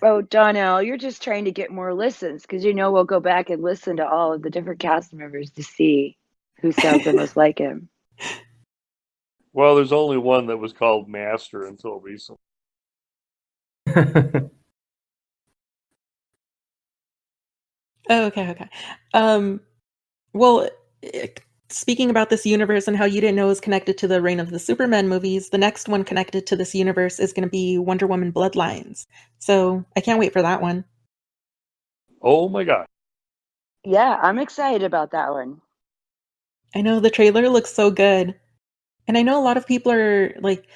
Speaker 6: Oh, Donnell, you're just trying to get more listens because we'll go back and listen to all of the different cast members to see who sounds the most like him.
Speaker 3: Well, there's only one that was called Master until recently.
Speaker 1: Oh, okay. Well, speaking about this universe and how you didn't know it was connected to the Reign of the Superman movies, the next one connected to this universe is going to be Wonder Woman Bloodlines. So I can't wait for that one.
Speaker 3: Oh my God.
Speaker 6: Yeah, I'm excited about that one.
Speaker 1: I know the trailer looks so good. And I know a lot of people are like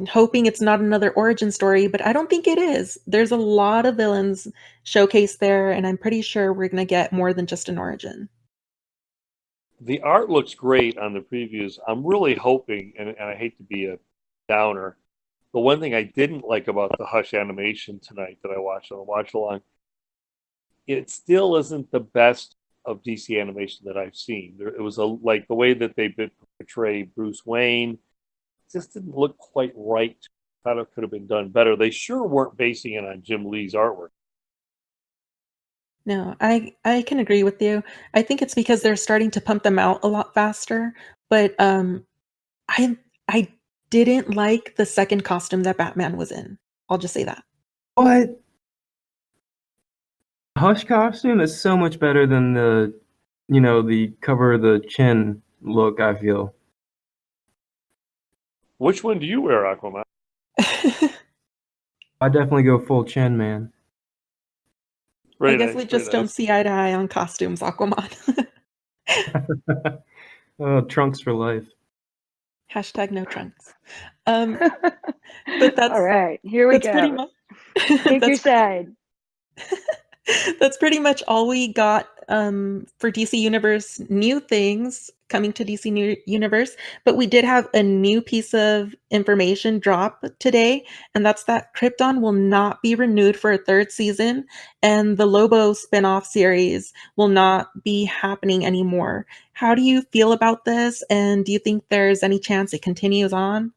Speaker 1: hoping it's not another origin story, but I don't think it is. There's a lot of villains showcased there, and I'm pretty sure we're going to get more than just an origin.
Speaker 3: The art looks great on the previews. I'm really hoping, and I hate to be a downer, the one thing I didn't like about the Hush animation tonight that I watched on the watch along, it still isn't the best of DC animation that I've seen. It was like the way that they portray Bruce Wayne just didn't look quite right. Thought it could have been done better. They sure weren't basing it on Jim Lee's artwork.
Speaker 1: No, I can agree with you. I think it's because they're starting to pump them out a lot faster. But I didn't like the second costume that Batman was in. I'll just say that.
Speaker 2: What? Hush costume is so much better than the cover of the chin look, I feel.
Speaker 3: Which one do you wear, Aquaman?
Speaker 2: I definitely go full chin, man.
Speaker 1: I guess we just don't see eye to eye on costumes, Aquaman.
Speaker 2: Trunks for life.
Speaker 1: # no trunks. But that's
Speaker 6: all right. Here we go.
Speaker 1: Pretty much,
Speaker 6: Take your side.
Speaker 1: That's pretty much all we got for DC Universe new things coming to DC Universe, but we did have a new piece of information drop today, and that's that Krypton will not be renewed for a third season, and the Lobo spin-off series will not be happening anymore. How do you feel about this, and do you think there's any chance it continues on?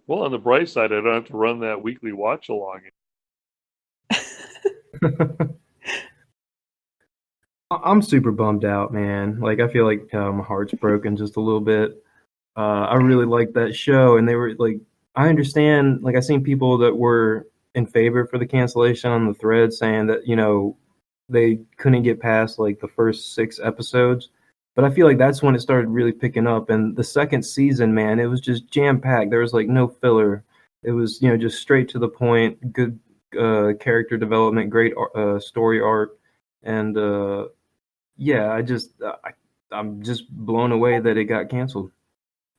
Speaker 3: Well, on the bright side, I don't have to run that weekly watch along.
Speaker 2: I'm super bummed out, man. Like, I feel like my heart's broken just a little bit. I really liked that show, and they were like, I understand. Like, I seen people that were in favor for the cancellation on the thread saying that, you know, they couldn't get past like the first 6 episodes. But I feel like that's when it started really picking up. And the second season, man, it was just jam packed. There was like no filler. It was, you know, just straight to the point, good character development, great story arc. And yeah, I'm just blown away that it got canceled.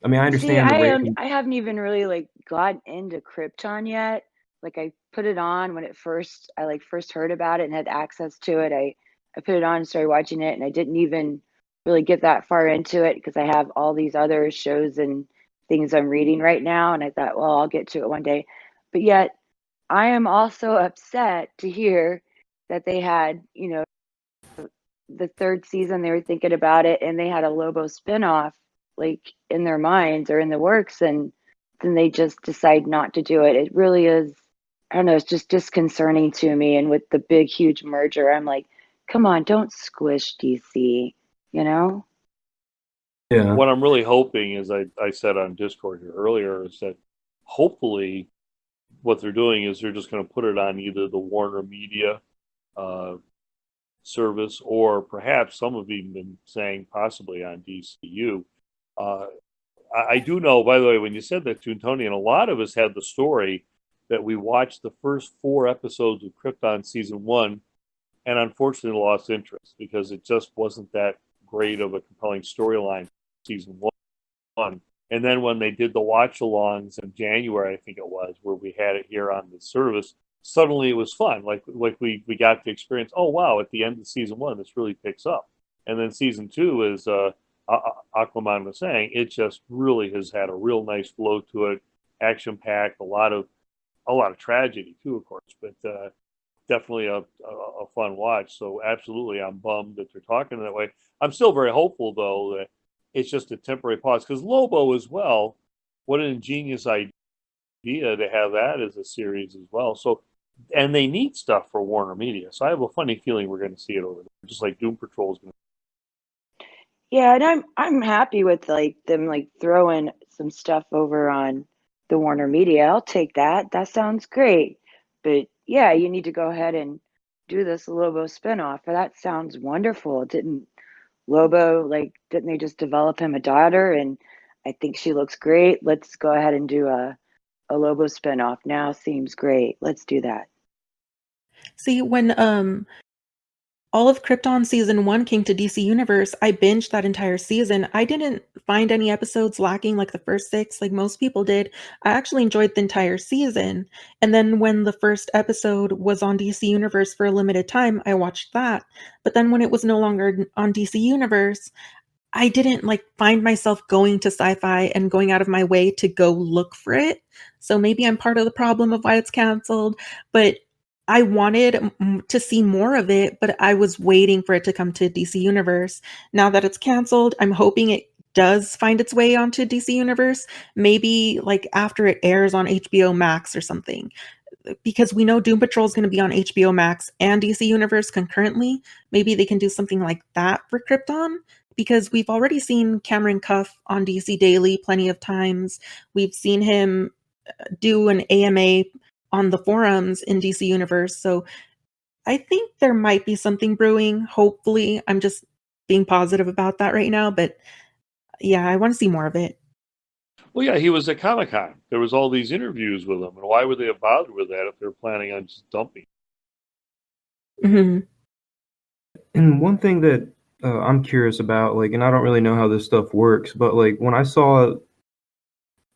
Speaker 2: I mean, I
Speaker 6: See,
Speaker 2: understand the rating.
Speaker 6: I haven't even really like gotten into Krypton yet. Like I put it on when I like first heard about it and had access to it. I put it on and started watching it, and I didn't even really get that far into it because I have all these other shows and things I'm reading right now, and I thought, well, I'll get to it one day. But yet I am also upset to hear that they had, you know, the third season they were thinking about it, and they had a Lobo spinoff like in their minds or in the works, and then they just decide not to do it. It really is, I don't know, it's just disconcerting to me. And with the big huge merger, I'm like, come on, don't squish DC, you know?
Speaker 2: Yeah.
Speaker 3: What I'm really hoping is, I said on Discord here earlier, is that hopefully what they're doing is they're just going to put it on either the Warner Media service, or perhaps some have even been saying possibly on DCU. I do know, by the way, when you said that, Toonatonian, a lot of us had the story that we watched the first 4 episodes of Krypton season 1 and unfortunately lost interest because it just wasn't that great of a compelling storyline season 1. And then when they did the watch-alongs in January, I think it was, where we had it here on the service, suddenly it was fun. Like we got to experience, oh, wow, at the end of season 1, this really picks up. And then season 2 is, Aquaman was saying, it just really has had a real nice flow to it, action-packed, a lot of tragedy, too, of course, but definitely a fun watch. So absolutely, I'm bummed that they're talking that way. I'm still very hopeful, though, that it's just a temporary pause. Because Lobo as well, what an ingenious idea to have that as a series as well. So, and they need stuff for Warner Media. So I have a funny feeling we're going to see it over there, just like Doom Patrol is going to.
Speaker 6: Yeah, and I'm happy with like them like throwing some stuff over on the Warner Media. I'll take that. That sounds great. But yeah, you need to go ahead and do this Lobo spinoff. That sounds wonderful. Didn't they just develop him a daughter, and I think she looks great. Let's go ahead and do a Lobo spinoff now. Seems great. Let's do that.
Speaker 1: See, when all of Krypton season 1 came to DC Universe, I binged that entire season. I didn't find any episodes lacking like the first 6, like most people did. I actually enjoyed the entire season. And then when the first episode was on DC Universe for a limited time, I watched that. But then when it was no longer on DC Universe, I didn't like find myself going to sci-fi and going out of my way to go look for it. So maybe I'm part of the problem of why it's canceled, but I wanted to see more of it, but I was waiting for it to come to DC Universe. Now that it's canceled, I'm hoping it does find its way onto DC Universe, maybe like after it airs on HBO Max or something. Because we know Doom Patrol is going to be on HBO Max and DC Universe concurrently. Maybe they can do something like that for Krypton, because we've already seen Cameron Cuff on DC Daily plenty of times. We've seen him do an AMA on the forums in DC Universe. So I think there might be something brewing. Hopefully, I'm just being positive about that right now. But yeah, I want to see more of it.
Speaker 3: Well, yeah, he was at Comic-Con. There was all these interviews with him, and why would they have bothered with that if they're planning on just dumping?
Speaker 1: Mm-hmm.
Speaker 2: And one thing that I'm curious about, like, and I don't really know how this stuff works, but like when I saw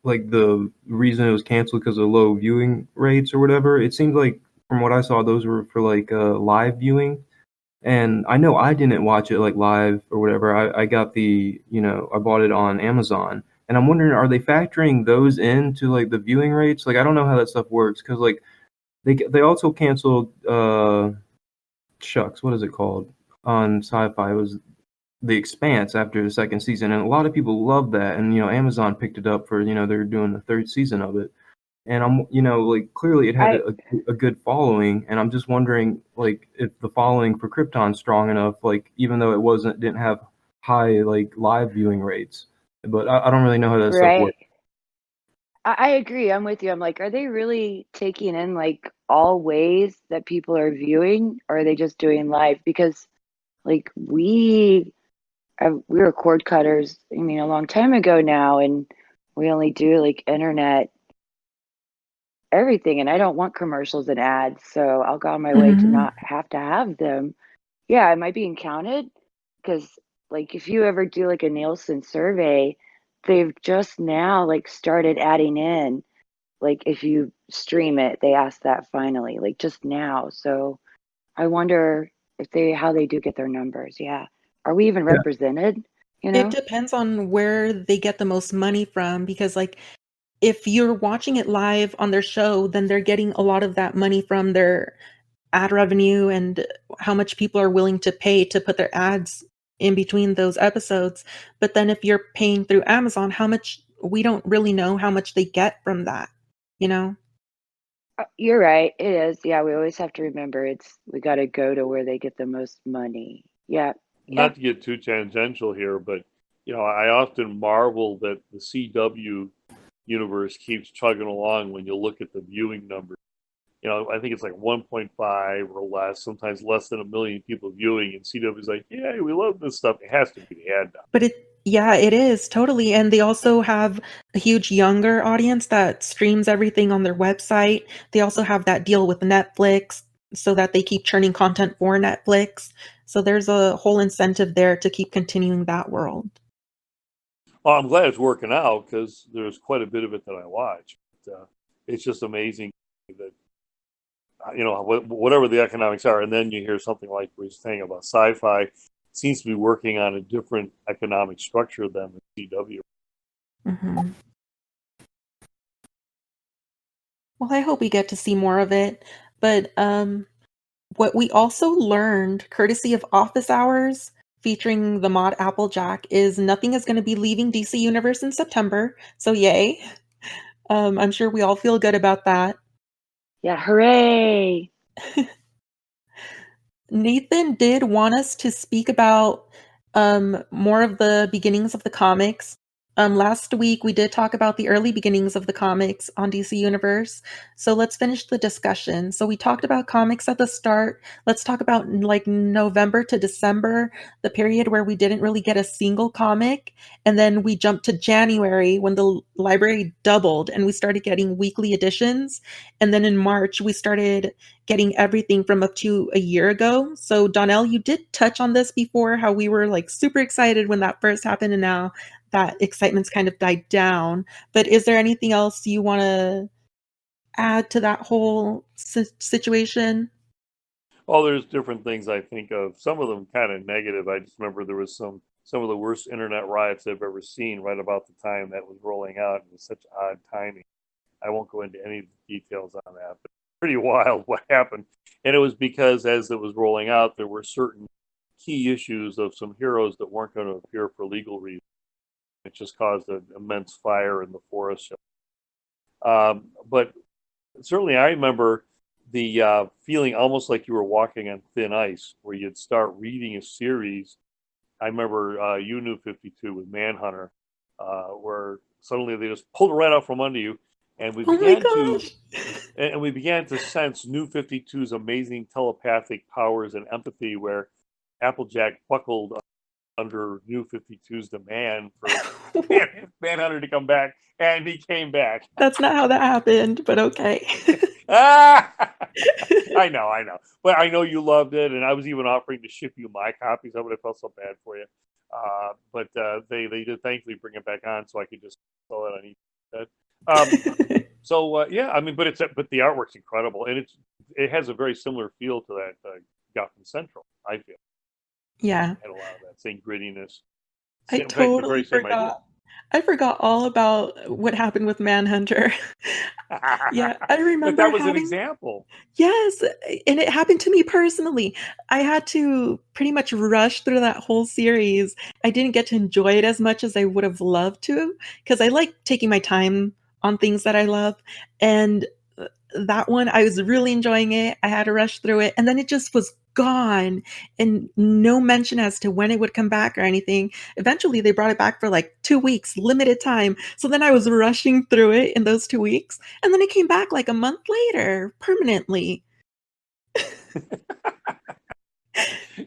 Speaker 2: like the reason it was canceled because of low viewing rates or whatever, it seemed like from what I saw, those were for like live viewing. And I know I didn't watch it like live or whatever. I got I bought it on Amazon. And I'm wondering, are they factoring those into like the viewing rates? Like, I don't know how that stuff works because like they also canceled shucks, what is it called on Sci-Fi? It was The Expanse after the second season, and a lot of people loved that. And Amazon picked it up for they're doing the third season of it. And I'm, like clearly it had
Speaker 6: I
Speaker 2: a good following, and I'm just wondering, like, if the following for Krypton's strong enough, like, even though it didn't have high like live viewing rates, but I don't really know how that stuff
Speaker 6: right.
Speaker 2: works.
Speaker 6: I agree. I'm with you. I'm like, are they really taking in like all ways that people are viewing, or are they just doing live? Because like we were cord cutters, I mean, a long time ago now, and we only do like internet everything, and I don't want commercials and ads, so I'll go on my way to
Speaker 1: Mhm.
Speaker 6: not have to have them. Yeah, am I being counted? Because like if you ever do like a Nielsen survey, they've just now like started adding in like if you stream it, they ask that finally, like just now. So I wonder if they how they do get their numbers. Yeah. Are we even
Speaker 2: Yeah.
Speaker 6: represented? You
Speaker 1: It
Speaker 6: know?
Speaker 1: depends on where they get the most money from because, like, if you're watching it live on their show, then they're getting a lot of that money from their ad revenue and how much people are willing to pay to put their ads in between those episodes. But then if you're paying through Amazon, how much we don't really know how much they get from that, you know?
Speaker 6: You're right. It is. Yeah, we always have to remember we got to go to where they get the most money. Yeah. Yeah.
Speaker 3: Not to get too tangential here, but I often marvel that the CW universe keeps chugging along when you look at the viewing numbers. I think it's like 1.5 or less, sometimes less than 1 million people viewing, and CW's like, yeah, we love this stuff. It has to be the ad now.
Speaker 1: But yeah, it is totally. And they also have a huge younger audience that streams everything on their website. They also have that deal with Netflix so that they keep churning content for Netflix. So there's a whole incentive there to keep continuing that world.
Speaker 3: Well, I'm glad it's working out because there's quite a bit of it that I watch. But, it's just amazing that whatever the economics are, and then you hear something like we're saying about Sci-Fi seems to be working on a different economic structure than the CW.
Speaker 1: Mm-hmm. Well, I hope we get to see more of it. But what we also learned, courtesy of Office Hours, featuring the mod Applejack, is nothing is going to be leaving DC Universe in September. So yay. I'm sure we all feel good about that.
Speaker 6: Yeah. Hooray.
Speaker 1: Nathan did want us to speak about more of the beginnings of the comics. Last week we did talk about the early beginnings of the comics on DC Universe. So let's finish the discussion. So we talked about comics at the start. Let's talk about like November to December, the period where we didn't really get a single comic. And then we jumped to January when the library doubled and we started getting weekly editions. And then in March, we started getting everything from up to a year ago. So Donnell, you did touch on this before, how we were like super excited when that first happened, and now that excitement's kind of died down. But is there anything else you want to add to that whole situation?
Speaker 3: Well, there's different things I think of. Some of them kind of negative. I just remember there was some of the worst internet riots I've ever seen right about the time that was rolling out. It was such odd timing. I won't go into any details on that, but pretty wild what happened. And it was because as it was rolling out, there were certain key issues of some heroes that weren't going to appear for legal reasons. It just caused an immense fire in the forest. But certainly, I remember the feeling almost like you were walking on thin ice, where you'd start reading a series. I remember you knew 52 with Manhunter, where suddenly they just pulled it right out from under you, and
Speaker 1: Oh my gosh.
Speaker 3: we began to sense New 52's amazing telepathic powers and empathy, where Applejack buckled under New 52's demand for Manhunter to come back, and he came back.
Speaker 1: That's not how that happened, but okay.
Speaker 3: I know. But I know you loved it, and I was even offering to ship you my copies. I would have felt so bad for you. But they did thankfully bring it back on, so I could just sell it on eBay. So yeah, I mean, but the artwork's incredible, and it has a very similar feel to that Gotham Central. I feel
Speaker 1: Yeah,
Speaker 3: had a lot of that same grittiness.
Speaker 1: I
Speaker 3: In fact, the
Speaker 1: totally
Speaker 3: very same idea.
Speaker 1: forgot. I forgot all about what happened with Manhunter. Yeah, I
Speaker 3: But
Speaker 1: remember
Speaker 3: that was an
Speaker 1: having.
Speaker 3: example.
Speaker 1: Yes, and it happened to me personally. I had to pretty much rush through that whole series. I didn't get to enjoy it as much as I would have loved to, because I like taking my time on things that I love. And that one, I was really enjoying it. I had to rush through it, and then it just was gone, and no mention as to when it would come back or anything. Eventually, they brought it back for like 2 weeks, limited time. So then I was rushing through it in those 2 weeks, and then it came back like a month later, permanently.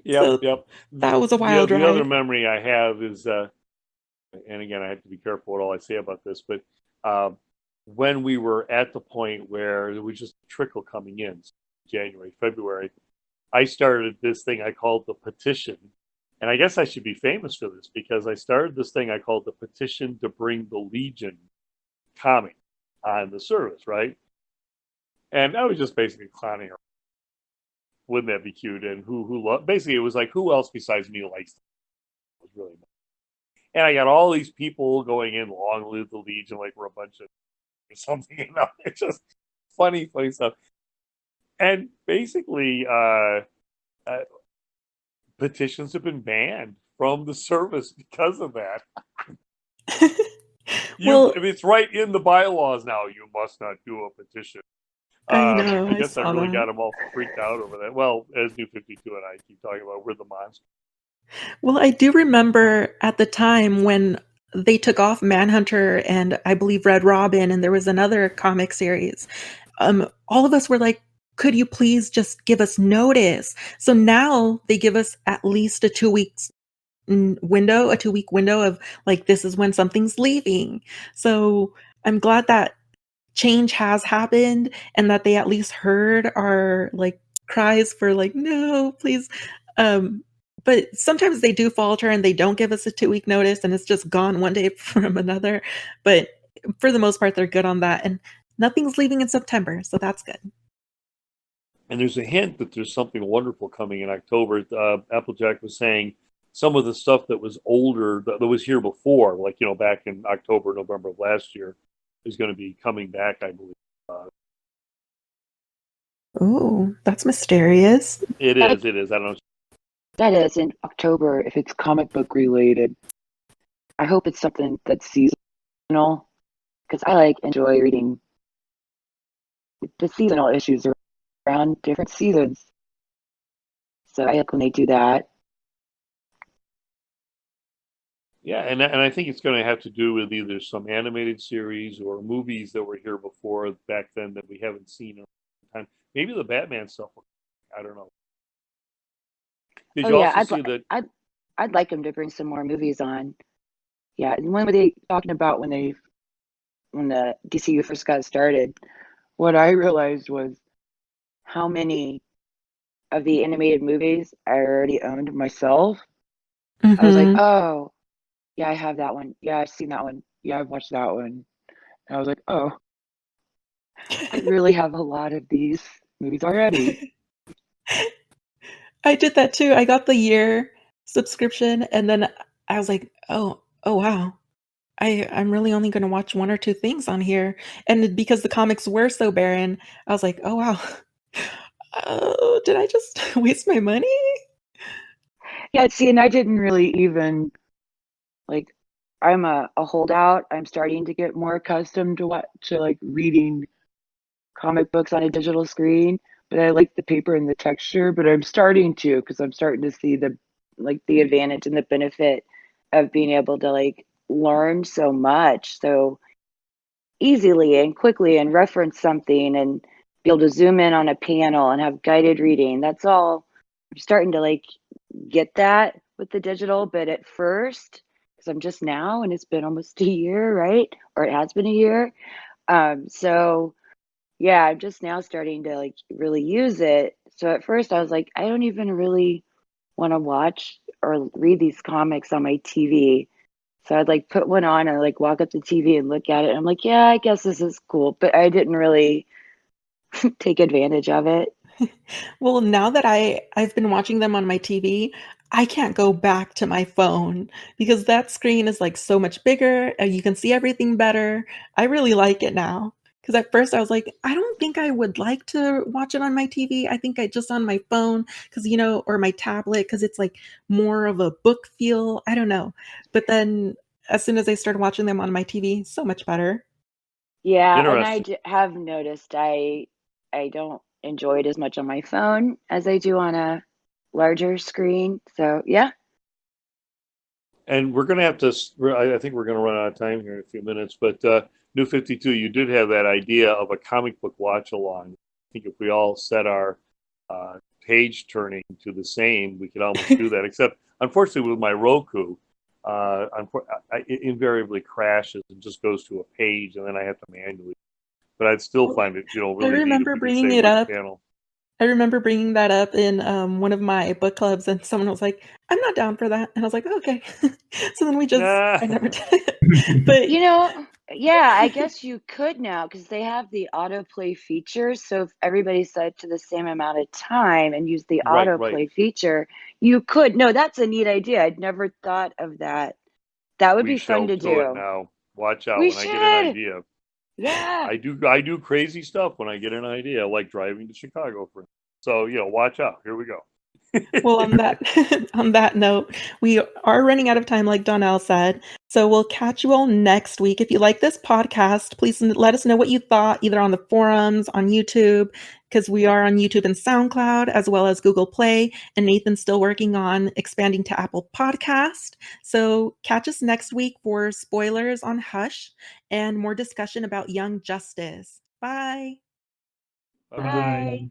Speaker 3: Yep,
Speaker 1: So
Speaker 3: yep.
Speaker 1: that was a wild
Speaker 3: The other
Speaker 1: ride.
Speaker 3: memory I have is, and again, I have to be careful what all I say about this, but when we were at the point where there was just a trickle coming in, January, February, I started this thing I called the petition. And I guess I should be famous for this because I started this thing I called the petition to bring the Legion comic on the service, right? And I was just basically clowning around. Wouldn't that be cute? And basically it was like, who else besides me likes it? It was really nice. And I got all these people going in, long live the Legion, like we're a bunch of something, it's just funny stuff. And basically, petitions have been banned from the service because of that.
Speaker 1: Well,
Speaker 3: It's right in the bylaws now. You must not do a petition.
Speaker 1: I know,
Speaker 3: I
Speaker 1: I
Speaker 3: guess I
Speaker 1: saw
Speaker 3: really got
Speaker 1: that.
Speaker 3: them all freaked out over that. Well, as New 52 and I keep talking about, we're the monster.
Speaker 1: Well, I do remember at the time when they took off Manhunter and I believe Red Robin, and there was another comic series. All of us were like, could you please just give us notice? So now they give us at least a 2 weeks window, a 2 week window of like, this is when something's leaving. So I'm glad that change has happened and that they at least heard our like cries for like, no, please. Um, but sometimes they do falter and they don't give us a 2 week notice and it's just gone one day from another. But for the most part, they're good on that. And nothing's leaving in September. So that's good.
Speaker 3: And there's a hint that there's something wonderful coming in October. Applejack was saying some of the stuff that was older, that was here before, like, back in October, November of last year, is going to be coming back, I believe.
Speaker 1: Oh, that's mysterious.
Speaker 3: It is. I don't know.
Speaker 6: That is in October if it's comic book related. I hope it's something that's seasonal because I enjoy reading the seasonal issues around different seasons. So I like when they do that.
Speaker 3: Yeah, and I think it's going to have to do with either some animated series or movies that were here before back then that we haven't seen in a long time. Maybe the Batman stuff. I don't know. Did you also see that?
Speaker 6: I'd like them to bring some more movies on. Yeah, and when were they talking about when the DCU first got started? What I realized was how many of the animated movies I already owned myself. I was like,
Speaker 1: Mhm.
Speaker 6: oh, yeah, I have that one. Yeah, I've seen that one. Yeah, I've watched that one. And I was like, oh, I really have a lot of these movies already.
Speaker 1: I did that too. I got the year subscription and then I was like, oh wow. I'm really only going to watch one or two things on here. And because the comics were so barren, I was like, oh wow. Oh, did I just waste my money?
Speaker 6: Yeah, see, and I didn't really even I'm a holdout. I'm starting to get more accustomed to reading comic books on a digital screen, but I like the paper and the texture, but I'm starting to because I'm starting to see the advantage and the benefit of being able to learn so much so easily and quickly and reference something and be able to zoom in on a panel and have guided reading. That's all. I'm starting to get that with the digital, but at first, because I'm just now and it's been almost a year, right? Or it has been a year. So yeah, I'm just now starting to really use it. So at first I was like, I don't even really want to watch or read these comics on my TV. So I'd put one on and walk up to the TV and look at it. And I'm like, yeah, I guess this is cool. But I didn't really take advantage of it.
Speaker 1: Well, now that I've been watching them on my TV, I can't go back to my phone because that screen is like so much bigger and you can see everything better. I really like it now. Because at first I was like, I don't think I would like to watch it on my TV. I think I just on my phone because, or my tablet because it's like more of a book feel. I don't know. But then as soon as I started watching them on my TV, so much better.
Speaker 6: Yeah, and
Speaker 3: Interesting.
Speaker 6: have noticed I don't enjoy it as much on my phone as I do on a larger screen. So yeah.
Speaker 3: And we're going to have to, I think we're going to run out of time here in a few minutes, but New 52, you did have that idea of a comic book watch along. I think if we all set our page turning to the same, we could almost do that. Except, unfortunately, with my Roku, it invariably crashes and just goes to a page, and then I have to manually. But I'd still find it, really neat if
Speaker 1: remember
Speaker 3: we could
Speaker 1: bringing
Speaker 3: say
Speaker 1: it
Speaker 3: which
Speaker 1: up.
Speaker 3: channel.
Speaker 1: I remember bringing that up in one of my book clubs, and someone was like, "I'm not down for that," and I was like, "Okay." So then I never did it. But
Speaker 6: Yeah, I guess you could now because they have the autoplay feature. So if everybody set to the same amount of time and use the
Speaker 3: Right.
Speaker 6: autoplay feature, you could. No, that's a neat idea. I'd never thought of that. That would
Speaker 3: We
Speaker 6: be fun
Speaker 3: shall
Speaker 6: to
Speaker 3: do it
Speaker 6: do.
Speaker 3: now. Watch out
Speaker 6: We
Speaker 3: when I get an
Speaker 6: should.
Speaker 3: idea.
Speaker 6: Yeah.
Speaker 3: I do crazy stuff when I get an idea, like driving to Chicago for. So watch out. Here we go.
Speaker 1: well, on that note, we are running out of time, like Donnell said. So we'll catch you all next week. If you like this podcast, please let us know what you thought, either on the forums, on YouTube, because we are on YouTube and SoundCloud, as well as Google Play. And Nathan's still working on expanding to Apple Podcast. So catch us next week for spoilers on Hush and more discussion about Young Justice. Bye.
Speaker 3: Bye-bye.
Speaker 6: Bye.